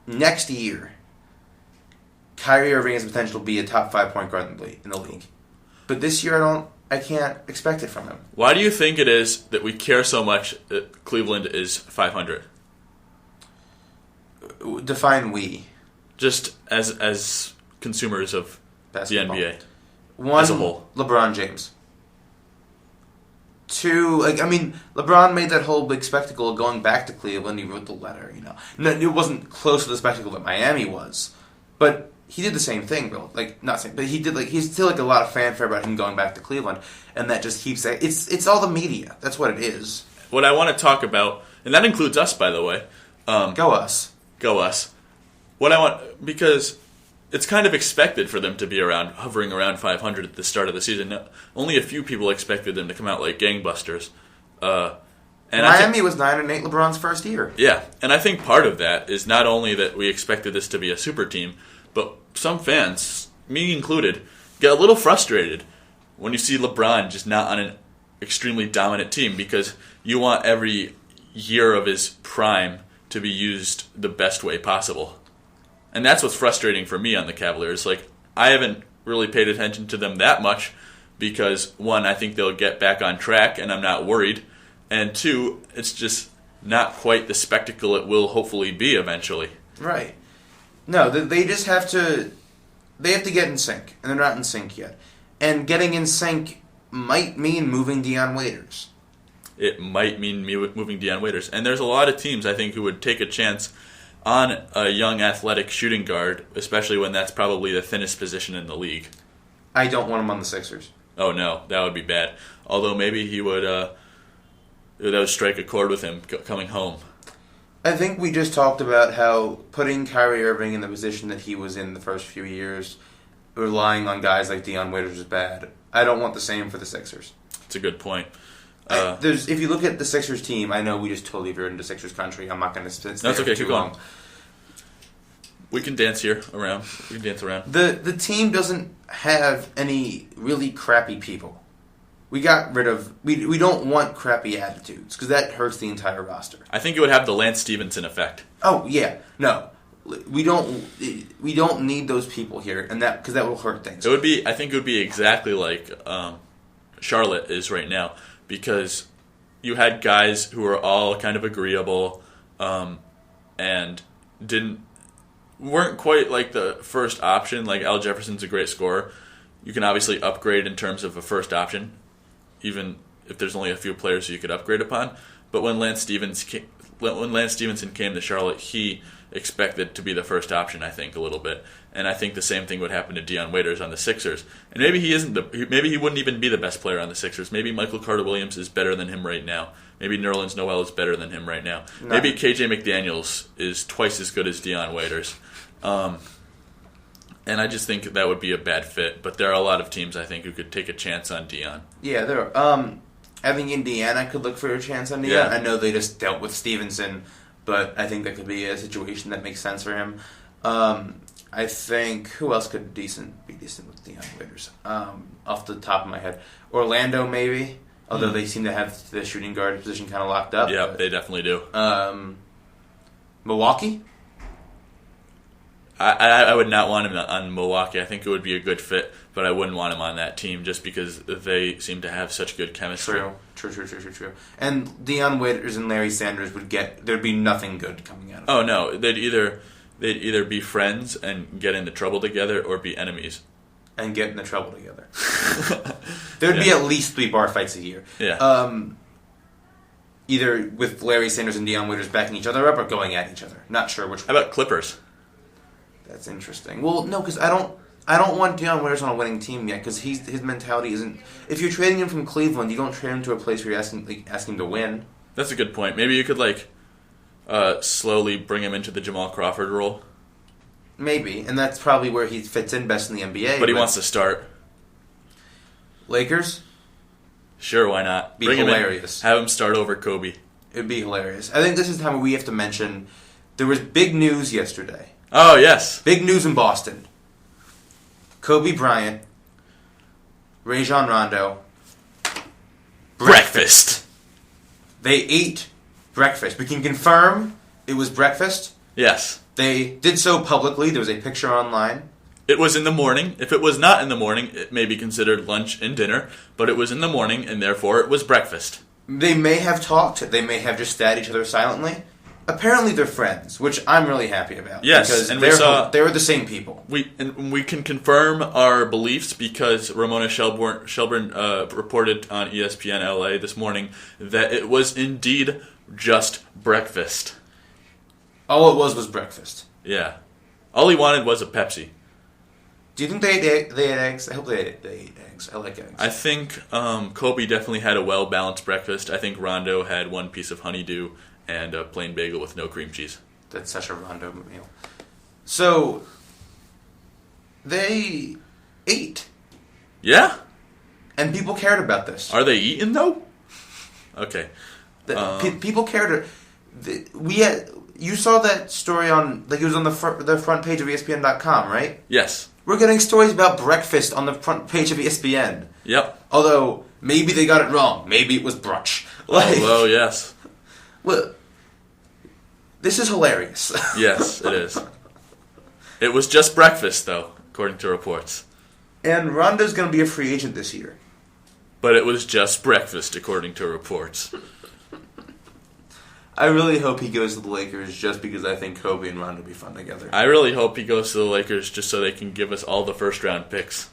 next year, Kyrie Irving has potential to be a top 5 point guard in the league. But this year, I can't expect it from him. Why do you think it is that we care so much that Cleveland is 500? Define we. Just as consumers of Basketball. the NBA. One, as a whole. LeBron James. 2, LeBron made that whole big spectacle of going back to Cleveland. He wrote the letter, No, it wasn't close to the spectacle that Miami was. But he did the same thing, though. Not same, but he did, he's still, a lot of fanfare about him going back to Cleveland. And that just keeps, it's all the media. That's what it is. What I want to talk about, and that includes us, by the way. Go us. Go us. What I want, because it's kind of expected for them to be hovering around 500 at the start of the season. Now, only a few people expected them to come out like gangbusters. And Miami was 9-8 LeBron's first year. Yeah, and I think part of that is not only that we expected this to be a super team, but some fans, me included, get a little frustrated when you see LeBron just not on an extremely dominant team because you want every year of his prime to be used the best way possible. And that's what's frustrating for me on the Cavaliers. Like, I haven't really paid attention to them that much because, one, I think they'll get back on track and I'm not worried. And two, it's just not quite the spectacle it will hopefully be eventually. Right. No, they just have to... They have to get in sync, and they're not in sync yet. And getting in sync might mean moving Deion Waiters. It might mean moving Deion Waiters. And there's a lot of teams, I think, who would take a chance on a young athletic shooting guard, especially when that's probably the thinnest position in the league. I don't want him on the Sixers. Oh, no, that would be bad. Although maybe he would... that would strike a chord with him coming home. I think we just talked about how putting Kyrie Irving in the position that he was in the first few years, relying on guys like Deion Waiters was bad. I don't want the same for the Sixers. That's a good point. If you look at the Sixers team, I know we just totally veered into Sixers country. I'm not going to spend That's okay, too keep long. going. We can dance around. The team doesn't have any really crappy people. We got rid of... We don't want crappy attitudes, because that hurts the entire roster. I think it would have the Lance Stevenson effect. Oh, yeah. No. We don't need those people here, and because that will hurt things. I think it would be exactly like Charlotte is right now, because you had guys who were all kind of agreeable and weren't quite like the first option. Like Al Jefferson's a great scorer. You can obviously upgrade in terms of a first option, even if there's only a few players you could upgrade upon. But when Lance Stevenson came to Charlotte, he expected to be the first option, I think, a little bit. And I think the same thing would happen to Deion Waiters on the Sixers. And maybe maybe he wouldn't even be the best player on the Sixers. Maybe Michael Carter-Williams is better than him right now. Maybe Nerlens Noel is better than him right now. No. Maybe KJ McDaniels is twice as good as Deion Waiters. And I just think that would be a bad fit. But there are a lot of teams, I think, who could take a chance on Deion. Yeah, there are. I think Indiana could look for a chance on Deion. Yeah. I know they just dealt with Stevenson, but I think that could be a situation that makes sense for him. I think, who else could be decent with Deion Waiters? Off the top of my head. Orlando, maybe, although they seem to have the shooting guard position kind of locked up. Yeah, they definitely do. Milwaukee? I would not want him on Milwaukee. I think it would be a good fit, but I wouldn't want him on that team just because they seem to have such good chemistry. True. And Deion Waiters and Larry Sanders there'd be nothing good coming out of it. Oh no, they'd either be friends and get into trouble together or be enemies. And get into trouble together. There'd be at least 3 bar fights a year. Yeah. Either with Larry Sanders and Deion Waiters backing each other up or going at each other. Not sure which one. How about Clippers? That's interesting. Well, no, because I don't want Deion Waiters on a winning team yet, because his mentality isn't... If you're trading him from Cleveland, you don't trade him to a place where you're asking him to win. That's a good point. Maybe you could, slowly bring him into the Jamal Crawford role. Maybe, and that's probably where he fits in best in the NBA. But he wants to start. Lakers? Sure, why not? Be hilarious. Have him start over Kobe. It'd be hilarious. I think this is the time where we have to mention there was big news yesterday. Oh, yes. Big news in Boston. Kobe Bryant, Rajon Rondo, breakfast. They ate breakfast. We can confirm it was breakfast. Yes. They did so publicly. There was a picture online. It was in the morning. If it was not in the morning, it may be considered lunch and dinner, but it was in the morning, and therefore it was breakfast. They may have talked. They may have just stared at each other silently. Apparently they're friends, which I'm really happy about. Yes, because and they're the same people. We can confirm our beliefs because Ramona Shelburne reported on ESPN LA this morning that it was indeed just breakfast. All it was breakfast. Yeah. All he wanted was a Pepsi. Do you think they ate eggs? I hope they ate eggs. I like eggs. I think Kobe definitely had a well-balanced breakfast. I think Rondo had one piece of honeydew and a plain bagel with no cream cheese. That's such a Rondo meal. So, They ate. Yeah? And people cared about this. Are they eating, though? Okay. People cared. You saw that story on, like, it was on the front page of ESPN.com, right? Yes. We're getting stories about breakfast on the front page of ESPN. Yep. Although, maybe they got it wrong. Maybe it was brunch. Well, yes. Well, this is hilarious. Yes, it is. It was just breakfast, though, according to reports. And Rondo's going to be a free agent this year. But it was just breakfast, according to reports. I really hope he goes to the Lakers just because I think Kobe and Rondo will be fun together. I really hope he goes to the Lakers just so they can give us all the first-round picks.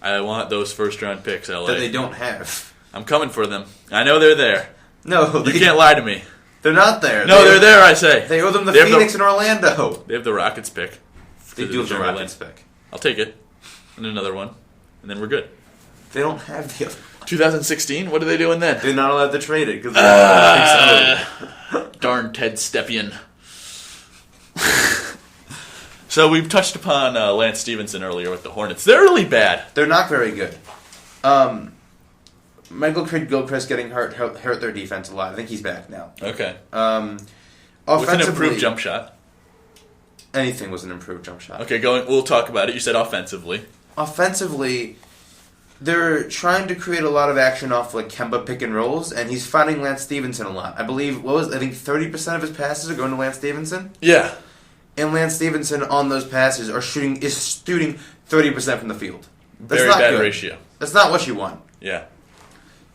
I want those first-round picks, LA. That they don't have. I'm coming for them. I know they're there. No, You can't lie to me. They're not there. No, they're there, I say. They owe them the They have Phoenix and Orlando. They have the Rockets pick. They do have the Rockets pick. I'll take it. And another one. And then we're good. They don't have the other 2016? What are they doing then? They're not allowed to trade it because Darn Ted Stepien. So we've touched upon Lance Stevenson earlier with the Hornets. They're really bad. They're not very good. Michael Kidd-Gilchrist getting hurt their defense a lot. I think he's back now. Okay. Offensively, With an improved jump shot. Anything was an improved jump shot. Okay, we'll talk about it. You said offensively. Offensively, they're trying to create a lot of action off like Kemba pick and rolls, and he's finding Lance Stevenson a lot. I believe 30% of his passes are going to Lance Stevenson. Yeah. And Lance Stevenson on those passes is shooting 30% from the field. That's Very not bad good. ratio. That's not what you want. Yeah.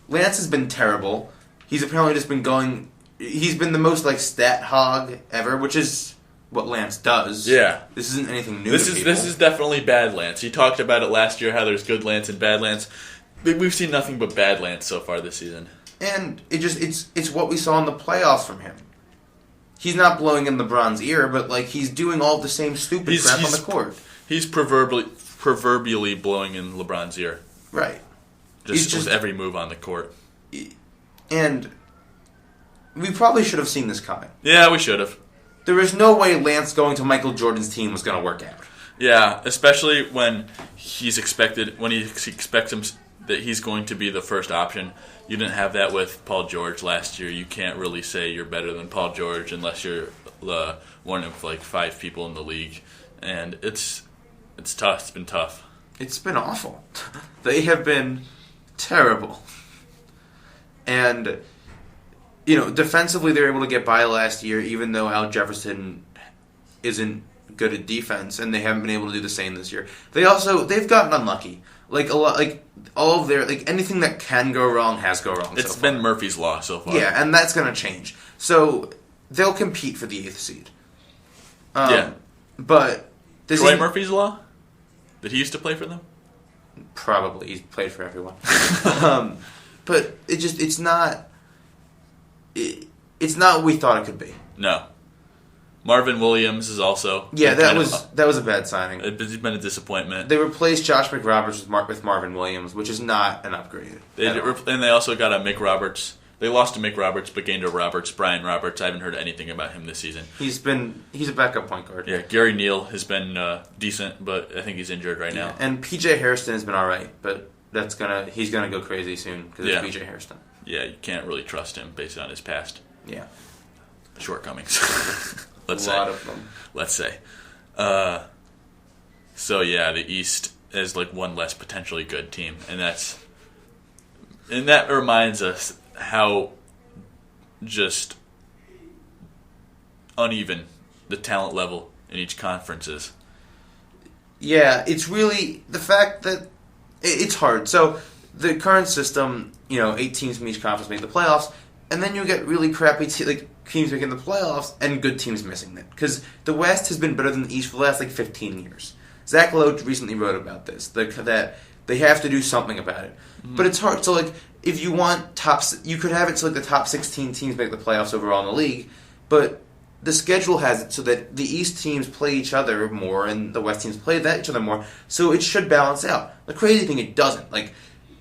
Lance has been terrible. He's apparently just been going. He's been the most like stat hog ever, which is what Lance does. Yeah. This isn't anything new. This is definitely bad Lance. He talked about it last year, how there's good Lance and bad Lance. We've seen nothing but bad Lance so far this season. And it's what we saw in the playoffs from him. He's not blowing in LeBron's ear, but like he's doing all the same stupid crap on the court. He's proverbially blowing in LeBron's ear. Right. Just with every move on the court. And we probably should have seen this coming. Yeah, we should have. There is no way Lance going to Michael Jordan's team was going to work out. Yeah, especially when he expects him that he's going to be the first option. You didn't have that with Paul George last year. You can't really say you're better than Paul George unless you're one of like 5 people in the league, and it's tough. It's been tough. It's been awful. They have been terrible. And defensively they were able to get by last year, even though Al Jefferson isn't good at defense, and they haven't been able to do the same this year. They've gotten unlucky. Anything that can go wrong has go wrong. It's been Murphy's Law so far. Yeah, and that's going to change. So they'll compete for the 8th seed. Yeah, but Troy Murphy's Law. Did he used to play for them? Probably. He's played for everyone. But it's not what we thought it could be. No. Marvin Williams is also... Yeah, that was a bad signing. It's been a disappointment. They replaced Josh McRoberts with Marvin Williams, which is not an upgrade. And they also got a Mick Roberts. They lost to Mick Roberts, but gained a Brian Roberts. I haven't heard anything about him this season. He's a backup point guard. Yeah, Gary Neal has been decent, but I think he's injured right now. And PJ Hairston has been all right, but he's gonna go crazy soon because it's PJ Hairston. Yeah, you can't really trust him based on his past. Yeah, shortcomings. Let's say. A lot of them. Let's say. So yeah, the East is like one less potentially good team, and that reminds us how just uneven the talent level in each conference is. Yeah, it's really the fact that it's hard. So the current system, 8 teams from each conference make the playoffs, and then you get really crappy teams making the playoffs and good teams missing it. Because the West has been better than the East for the last 15 years. Zach Lowe recently wrote about this, that they have to do something about it. Mm-hmm. But it's hard. So if you want you could have it so the top 16 teams make the playoffs overall in the league, but the schedule has it so that the East teams play each other more and the West teams play each other more, so it should balance out. The crazy thing, it doesn't.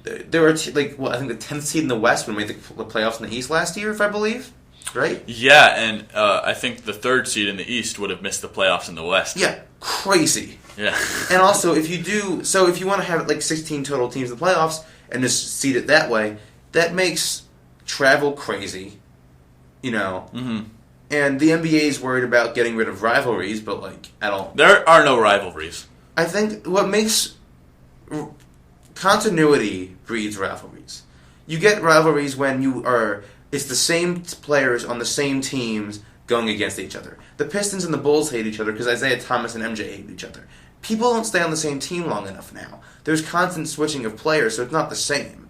There were I think the 10th seed in the West would make the playoffs in the East last year, if I believe, right? Yeah, and I think the 3rd seed in the East would have missed the playoffs in the West. Yeah, crazy. Yeah. And also, if you want to have like 16 total teams in the playoffs and just seed it that way, that makes travel crazy, Mm-hmm. And the NBA is worried about getting rid of rivalries, but like There are no rivalries. I think what makes continuity breeds rivalries. You get rivalries when it's the same players on the same teams going against each other. The Pistons and the Bulls hate each other because Isaiah Thomas and MJ hate each other. People don't stay on the same team long enough now. There's constant switching of players, so it's not the same.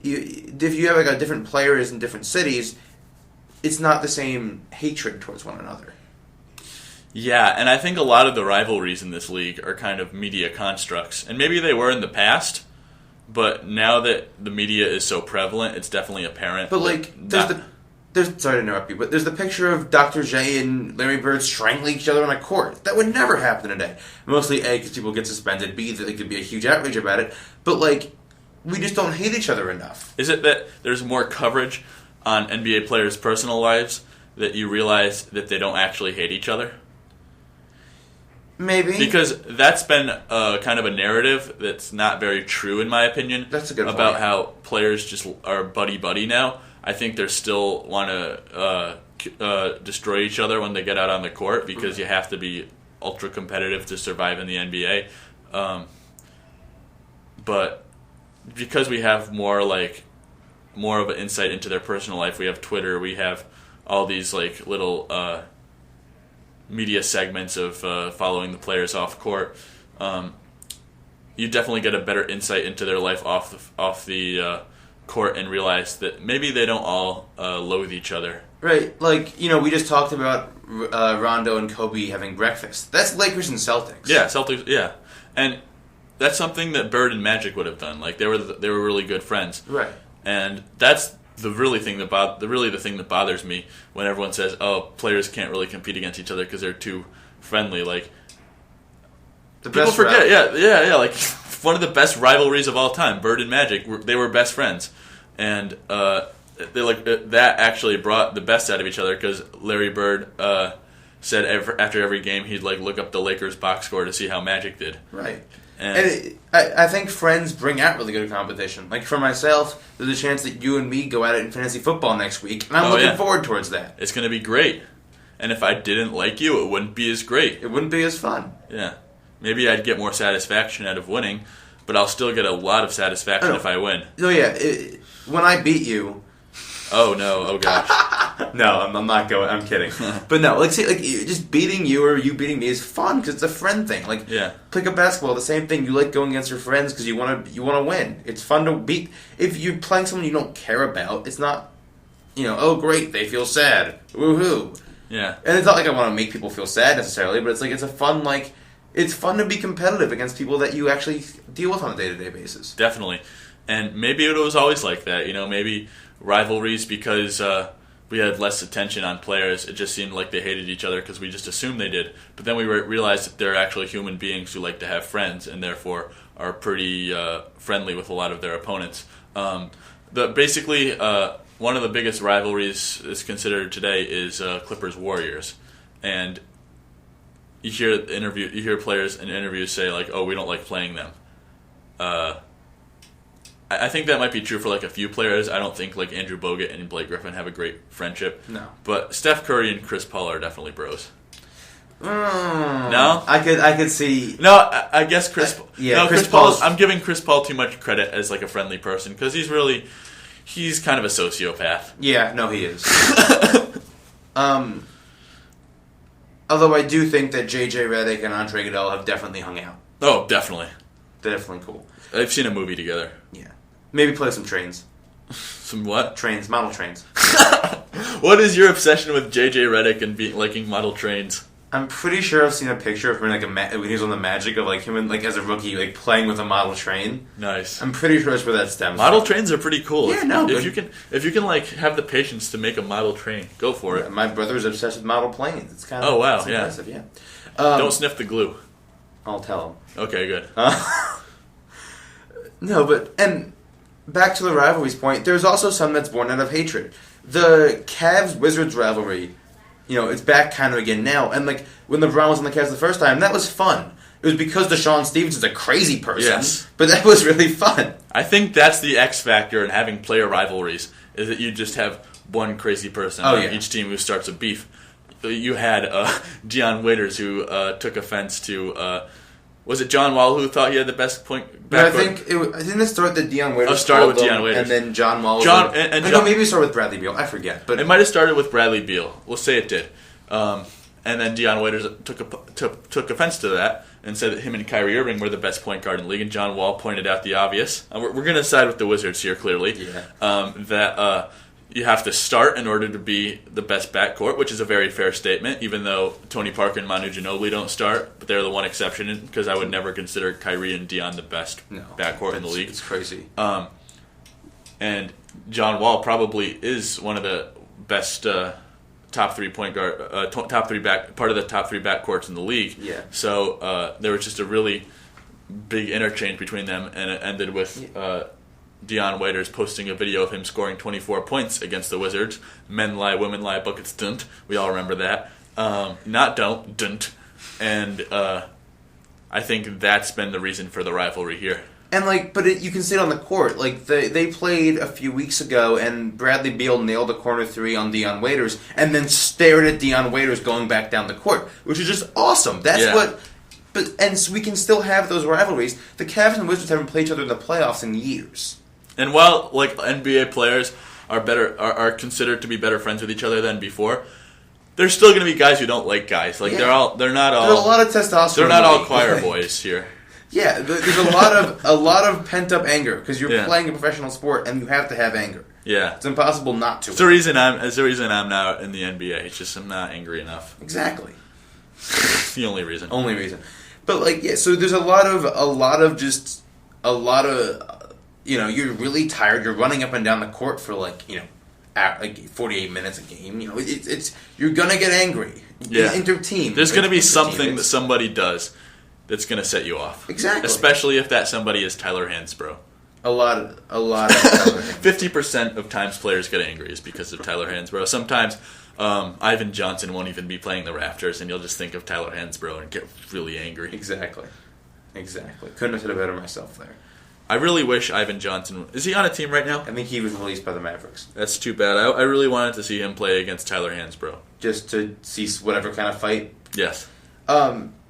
If you have like different players in different cities, it's not the same hatred towards one another. Yeah, and I think a lot of the rivalries in this league are kind of media constructs. And maybe they were in the past, but now that the media is so prevalent, it's definitely apparent. But like, sorry to interrupt you, but there's the picture of Dr. J and Larry Bird strangling each other on a court. That would never happen today. Mostly A, because people get suspended, B, that there could be a huge outrage about it. But like, we just don't hate each other enough. Is it that there's more coverage on NBA players' personal lives that you realize that they don't actually hate each other? Maybe. Because that's been kind of a narrative that's not very true, in my opinion. That's a good point. About how players just are buddy-buddy now. I think they still want to destroy each other when they get out on the court because you have to be ultra-competitive to survive in the NBA. But because we have more of an insight into their personal life, we have Twitter, we have all these like little media segments of following the players off court. You definitely get a better insight into their life off the court and realize that maybe they don't all loathe each other. Right, like, we just talked about Rondo and Kobe having breakfast. That's Lakers and Celtics. Yeah, Celtics, yeah. And that's something that Bird and Magic would have done. Like, they were really good friends. Right. And that's the thing that bothers me when everyone says, "Oh, players can't really compete against each other because they're too friendly." Like, people forget, yeah. Like, one of the best rivalries of all time, Bird and Magic, they were best friends, and that actually brought the best out of each other because Larry Bird said after every game he'd like look up the Lakers box score to see how Magic did. Right. And I think friends bring out really good competition. Like, for myself, there's a chance that you and me go at it in fantasy football next week, and I'm looking forward towards that. It's going to be great. And if I didn't like you, it wouldn't be as great. It wouldn't be as fun. Yeah. Maybe I'd get more satisfaction out of winning, but I'll still get a lot of satisfaction if I win. Oh, yeah. When I beat you... Oh, no. Oh, gosh. No, I'm not going. I'm kidding. But no, just beating you or you beating me is fun because it's a friend thing. Like, pick up basketball, the same thing. You like going against your friends because you want to win. It's fun to beat. If you're playing someone you don't care about, it's not, oh great, they feel sad, woohoo. Yeah. And it's not like I want to make people feel sad necessarily, but it's like it's fun to be competitive against people that you actually deal with on a day-to-day basis. Definitely. And maybe it was always like that. Maybe rivalries because we had less attention on players. It just seemed like they hated each other because we just assumed they did. But then we realized that they're actually human beings who like to have friends and therefore are pretty friendly with a lot of their opponents. Basically, one of the biggest rivalries is considered today is Clippers-Warriors. And you hear players in interviews say, like, oh, we don't like playing them. I think that might be true for like a few players. I don't think like Andrew Bogut and Blake Griffin have a great friendship. No. But Steph Curry and Chris Paul are definitely bros. No? I could see... No, I guess Chris... Chris Paul's... I'm giving Chris Paul too much credit as like a friendly person because he's kind of a sociopath. Yeah, no, he is. Although I do think that J.J. Redick and Andre Iguodala have definitely hung out. Oh, definitely. They're definitely cool. I've seen a movie together. Yeah. Maybe play some trains. Some what? Trains. Model trains. What is your obsession with J.J. Redick and liking model trains? I'm pretty sure I've seen a picture of him when he was on the Magic of like him and like as a rookie like playing with a model train. Nice. I'm pretty sure that's where that stems Model from. trains are pretty cool. Yeah, no. If you can like have the patience to make a model train, go for it. My brother's obsessed with model planes. It's kind of impressive. Yeah. Don't sniff the glue. I'll tell him. Okay, good. No, and back to the rivalries point, there's also some that's born out of hatred. The Cavs-Wizards rivalry, it's back kind of again now. And like when LeBron was on the Cavs the first time, that was fun. It was because Deshaun Stevenson's a crazy person. Yes. But that was really fun. I think that's the X factor in having player rivalries, is that you just have one crazy person on each team who starts a beef. You had Deion Waiters who took offense to... was it John Wall who thought he had the best point back? No, I think it started that Deion Waiters. Started with Deion Waiters. And then John Wall. Maybe it started with Bradley Beal. I forget. But it might have started with Bradley Beal. We'll say it did. And then Deion Waiters took offense to that and said that him and Kyrie Irving were the best point guard in the league. And John Wall pointed out the obvious. We're going to side with the Wizards here, clearly. Yeah. That you have to start in order to be the best backcourt, which is a very fair statement, even though Tony Parker and Manu Ginobili don't start. But they're the one exception, because I would never consider Kyrie and Deion the best backcourt in the league. It's crazy. And John Wall probably is one of the best top three point guard, part of the top three backcourts in the league. Yeah. So there was just a really big interchange between them, and it ended with Deion Waiters posting a video of him scoring 24 points against the Wizards. Men lie, women lie, buckets don't. We all remember that. Not don't. And I think that's been the reason for the rivalry here. And you can see it on the court. They played a few weeks ago, and Bradley Beal nailed a corner three on Deion Waiters, and then stared at Deion Waiters going back down the court, which is just awesome. That's what. And so we can still have those rivalries. The Cavs and Wizards haven't played each other in the playoffs in years. And while NBA players are considered to be better friends with each other than before, there's still going to be guys who don't like guys. They're not all. There's a lot of testosterone. They're not all choir boys here. Yeah, there's a lot of pent up anger because you're playing a professional sport and you have to have anger. Yeah, it's impossible not to. It's the reason I'm not in the NBA. It's just I'm not angry enough. Exactly. It's the only reason. But so there's a lot of you're really tired. You're running up and down the court for 48 minutes a game. It's you're gonna get angry. Yeah. Inter-team. There's gonna be something that somebody does that's gonna set you off. Exactly. Especially if that somebody is Tyler Hansbrough. A lot of Tyler Hansbrough. 50% of times players get angry is because of Tyler Hansbrough. Sometimes Ivan Johnson won't even be playing the Raptors, and you'll just think of Tyler Hansbrough and get really angry. Exactly. Couldn't have said it better myself there. I really wish Ivan Johnson... Is he on a team right now? I think he was released by the Mavericks. That's too bad. I really wanted to see him play against Tyler Hansbrough. Just to see whatever kind of fight? Yes.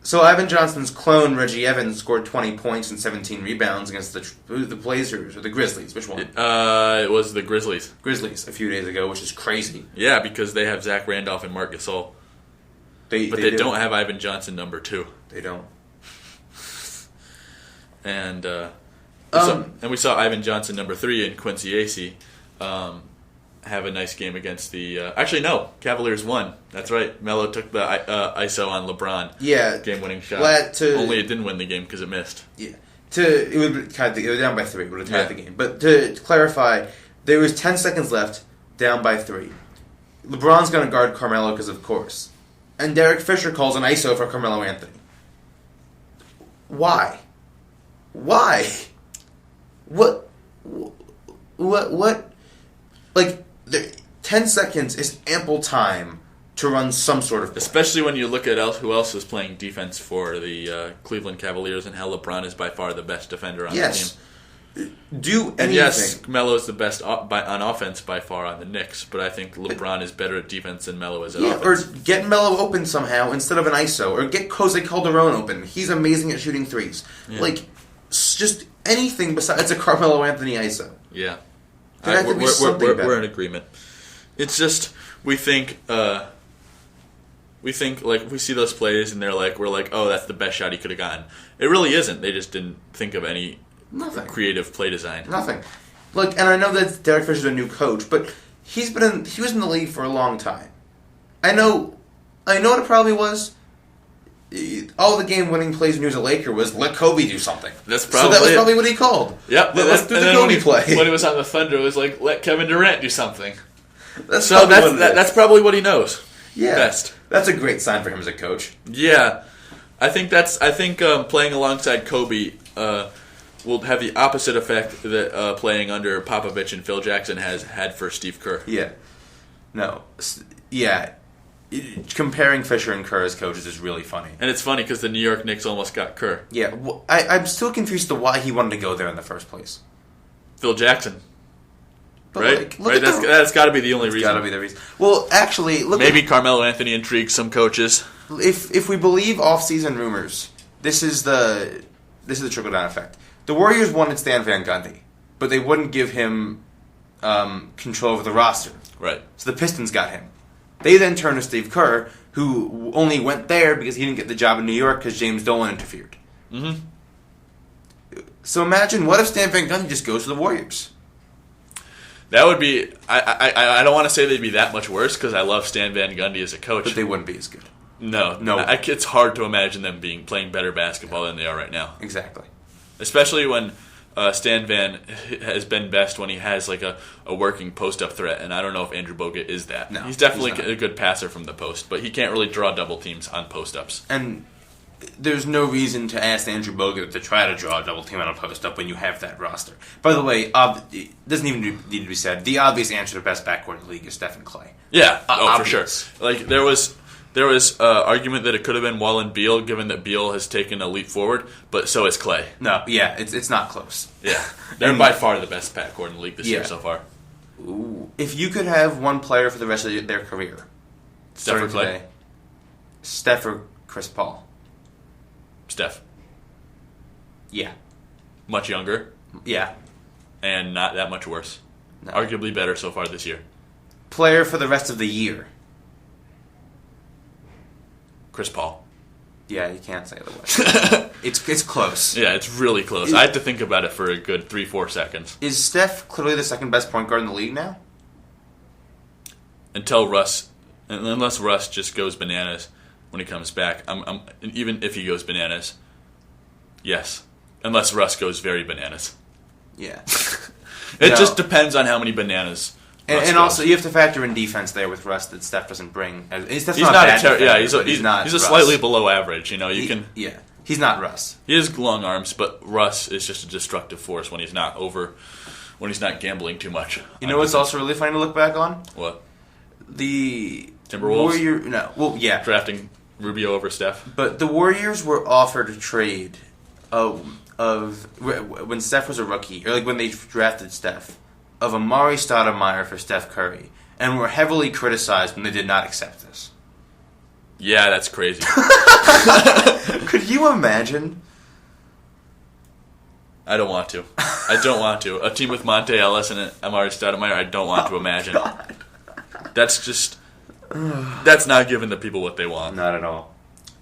So Ivan Johnson's clone, Reggie Evans, scored 20 points and 17 rebounds against the Blazers, or the Grizzlies. Which one? It was the Grizzlies. Grizzlies, a few days ago, which is crazy. Yeah, because they have Zach Randolph and Marc Gasol. But they don't have Ivan Johnson number 2. They don't. And... we saw Ivan Johnson, number 3, and Quincy Acey have a nice game against the... actually, no. Cavaliers won. That's right. Melo took the ISO on LeBron. Yeah. Game-winning shot. Only it didn't win the game because it missed. Yeah. It was down by 3. It would have tied the game. But to clarify, there was 10 seconds left, down by 3. LeBron's going to guard Carmelo because of course. And Derek Fisher calls an ISO for Carmelo Anthony. Why? What? 10 seconds is ample time to run some sort of play. Especially when you look at who else is playing defense for the Cleveland Cavaliers and how LeBron is by far the best defender on the team. Do anything. And yes, Melo's the best on offense by far on the Knicks, but I think LeBron is better at defense than Melo is at offense. Or get Melo open somehow instead of an ISO, or get Jose Calderon open. He's amazing at shooting threes. Yeah. Just anything besides a Carmelo Anthony ISO. Yeah. We're in agreement. It's just we think we see those plays and we're like, oh, that's the best shot he could have gotten. It really isn't. They just didn't think of any creative play design. Nothing. And I know that Derek Fisher's a new coach, but he was in the league for a long time. I know what it probably was. All the game-winning plays when he was a Laker was let Kobe do something. That's probably that was probably what he called. Yep. Let's do the Kobe play. When he was on the Thunder, it was like let Kevin Durant do something. That's probably what he knows. Yeah, best. That's a great sign for him as a coach. Yeah, I think playing alongside Kobe will have the opposite effect that playing under Popovich and Phil Jackson has had for Steve Kerr. Yeah. No. Yeah. comparing Fisher and Kerr as coaches is really funny. And it's funny because the New York Knicks almost got Kerr. Yeah, I'm still confused as to why he wanted to go there in the first place. Phil Jackson. But Right? look Right. at That's got to be the only reason. got to be the reason. Well, actually, look. Maybe Carmelo Anthony intrigued some coaches. If we believe off-season rumors, this is the trickle-down effect. The Warriors wanted Stan Van Gundy, but they wouldn't give him control over the roster. Right. So the Pistons got him. They then turned to Steve Kerr, who only went there because he didn't get the job in New York because James Dolan interfered. Mm-hmm. So imagine, what if Stan Van Gundy just goes to the Warriors? That would be. I don't want to say they'd be that much worse because I love Stan Van Gundy as a coach. But they wouldn't be as good. No. It's hard to imagine them playing better basketball than they are right now. Exactly. Especially when Stan Van has been best when he has like a working post-up threat, and I don't know if Andrew Bogut is that. No, he's definitely he's not. a good passer from the post, but he can't really draw double teams on post-ups. And there's no reason to ask Andrew Bogut to try to draw a double team on a post-up when you have that roster. By the way, it doesn't even need to be said, the obvious answer to best backcourt in the league is Steph and Clay. Yeah, for obvious. sure. Like there was argument that it could have been Wall and Beal, given that Beal has taken a leap forward, but so has Clay. No, yeah, it's not close. Yeah, they're by far the best backcourt in the league this year so far. Ooh. If you could have one player for the rest of their career, Steph or Clay? today, Steph or Chris Paul? Steph. Yeah. Much younger Yeah. and not that much worse. No. Arguably better so far this year. Player for the rest of the year? Chris Paul. Yeah, you can't say otherwise. It's close. Yeah, it's really close. I had to think about it for a good 3-4 seconds. Is Steph clearly the second best point guard in the league now? Unless Russ just goes bananas when he comes back. Even if he goes bananas, yes. Unless Russ goes very bananas. Yeah. It just depends on how many bananas. And also, you have to factor in defense there with Russ that Steph doesn't bring. He's not he's a slightly below average. You know, Yeah, he's not Russ. He has long arms, but Russ is just a destructive force when he's not gambling too much. You know what's also really funny to look back on? What? The Timberwolves? Drafting Rubio over Steph? But the Warriors were offered a trade of when Steph was a rookie, or like when they drafted Steph, of Amari Stoudemire for Steph Curry, and were heavily criticized when they did not accept this. Yeah, that's crazy. Could you imagine? I don't want to. A team with Monte Ellis and Amari Stoudemire, I don't want to imagine. God. That's not giving the people what they want. Not at all.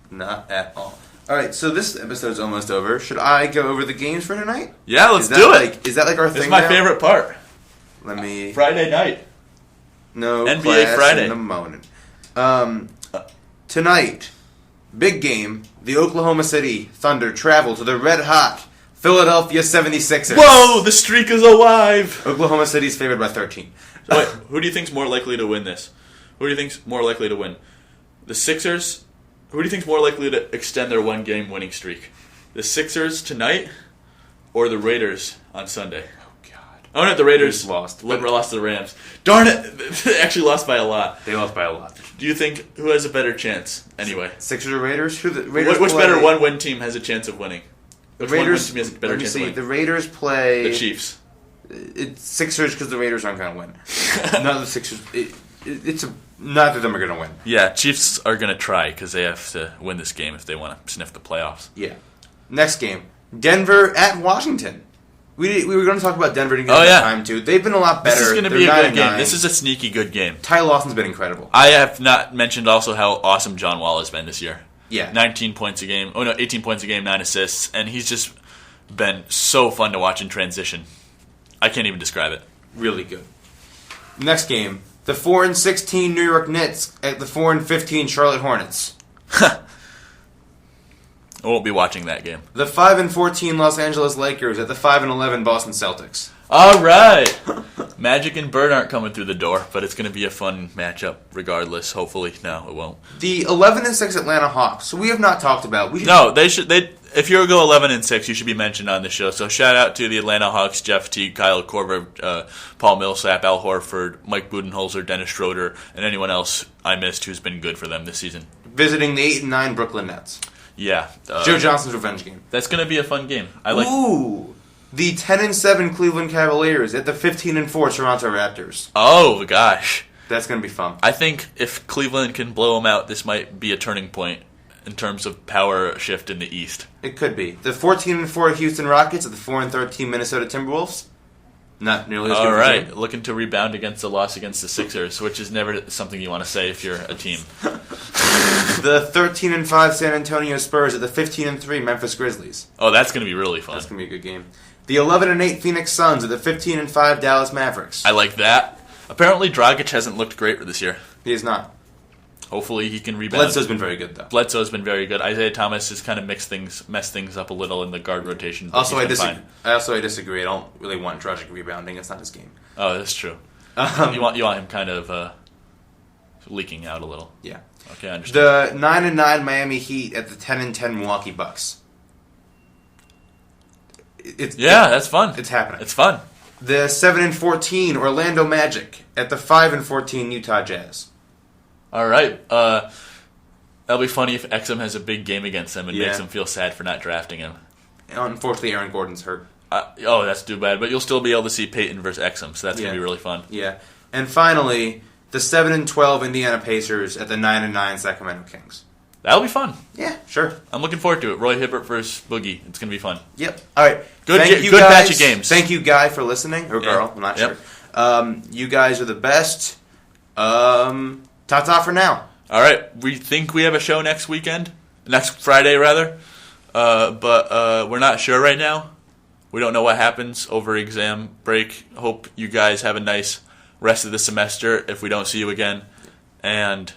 Not at all. All right, so this episode's almost over. Should I go over the games for tonight? Yeah, let's do it. Is that like our thing? It's my now? favorite part. Let me. Friday night. No NBA class Friday. in the morning. Tonight, big game. The Oklahoma City Thunder travel to the red-hot Philadelphia 76ers. Whoa, the streak is alive. Oklahoma City's favored by 13. So wait, who do you think's more likely to win this? Who do you think's more likely to win? The Sixers? Who do you think's more likely to extend their one-game winning streak? The Sixers tonight or the Raiders on Sunday? Oh, no, the Raiders lost to the Rams. Darn it! They actually lost by a lot. They lost by a lot. Do you think who has a better chance? Anyway, Sixers or Raiders? Which better one-win team has a chance of winning? The Raiders. Team has a better chance of winning? The Raiders play the Chiefs. It's Sixers because the Raiders aren't going to win. None of the Sixers. Neither of them are going to win. Yeah, Chiefs are going to try because they have to win this game if they want to sniff the playoffs. Yeah. Next game, Denver at Washington. We were going to talk about Denver and time too. They've been a lot better. This is going to be a good game. This is a sneaky good game. Ty Lawson's been incredible. I have not mentioned also how awesome John Wall has been this year. Yeah. 18 points a game, 9 assists, and he's just been so fun to watch in transition. I can't even describe it. Really good. Next game, the 4-16 New York Knicks at the 4-15 Charlotte Hornets. I won't be watching that game. The 5-14 Los Angeles Lakers at the 5-11 Boston Celtics. All right. Magic and Bird aren't coming through the door, but it's going to be a fun matchup regardless. Hopefully. No, it won't. The 11-6 Atlanta Hawks. We have not talked about. No, they should. If you go 11-6, you should be mentioned on the show. So shout out to the Atlanta Hawks: Jeff Teague, Kyle Korver, Paul Millsap, Al Horford, Mike Budenholzer, Dennis Schroeder, and anyone else I missed who's been good for them this season. Visiting the 8-9 Brooklyn Nets. Yeah, Joe Johnson's revenge game. That's going to be a fun game. Ooh, the 10-7 Cleveland Cavaliers at the 15-4 Toronto Raptors. Oh gosh, that's going to be fun. I think if Cleveland can blow them out, this might be a turning point in terms of power shift in the East. It could be. The 14-4 Houston Rockets at the 4-13 Minnesota Timberwolves. Not nearly as good. All right, looking to rebound against the loss against the Sixers, which is never something you want to say if you're a team. The 13-5 San Antonio Spurs at the 15-3 Memphis Grizzlies. Oh, that's going to be really fun. That's going to be a good game. The 11-8 Phoenix Suns at the 15-5 Dallas Mavericks. I like that. Apparently, Dragic hasn't looked great this year. He is not. Hopefully, he can rebound. Bledsoe's been very good, though. Bledsoe's been very good. Isaiah Thomas has kind of messed things up a little in the guard rotation. Also, I disagree. I don't really want Dragic rebounding. It's not his game. Oh, that's true. You want him kind of leaking out a little. Yeah. Okay, I understand. The 9-9 Miami Heat at the 10-10 Milwaukee Bucks. That's fun. It's happening. It's fun. The 7-14 Orlando Magic at the 5-14 Utah Jazz. All right. That'll be funny if Exum has a big game against them and makes them feel sad for not drafting him. Unfortunately, Aaron Gordon's hurt. That's too bad. But you'll still be able to see Peyton versus Exum, so that's going to be really fun. Yeah. And finally, the 7-12 Indiana Pacers at the 9-9 Sacramento Kings. That'll be fun. Yeah, sure. I'm looking forward to it. Roy Hibbert versus Boogie. It's going to be fun. Yep. All right. Good batch of games. Thank you, Guy, for listening. Or girl, I'm not sure. You guys are the best. Ta-ta for now. All right. We think we have a show next Friday, rather. But we're not sure right now. We don't know what happens over exam break. Hope you guys have a nice rest of the semester if we don't see you again. And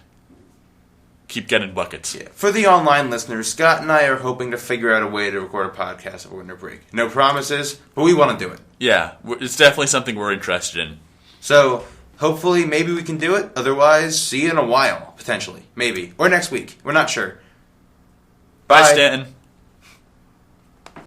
keep getting buckets. Yeah. For the online listeners, Scott and I are hoping to figure out a way to record a podcast over winter break. No promises, but we want to do it. Yeah, it's definitely something we're interested in. So, hopefully, maybe we can do it. Otherwise, see you in a while, potentially. Maybe. Or next week. We're not sure. Bye Stanton.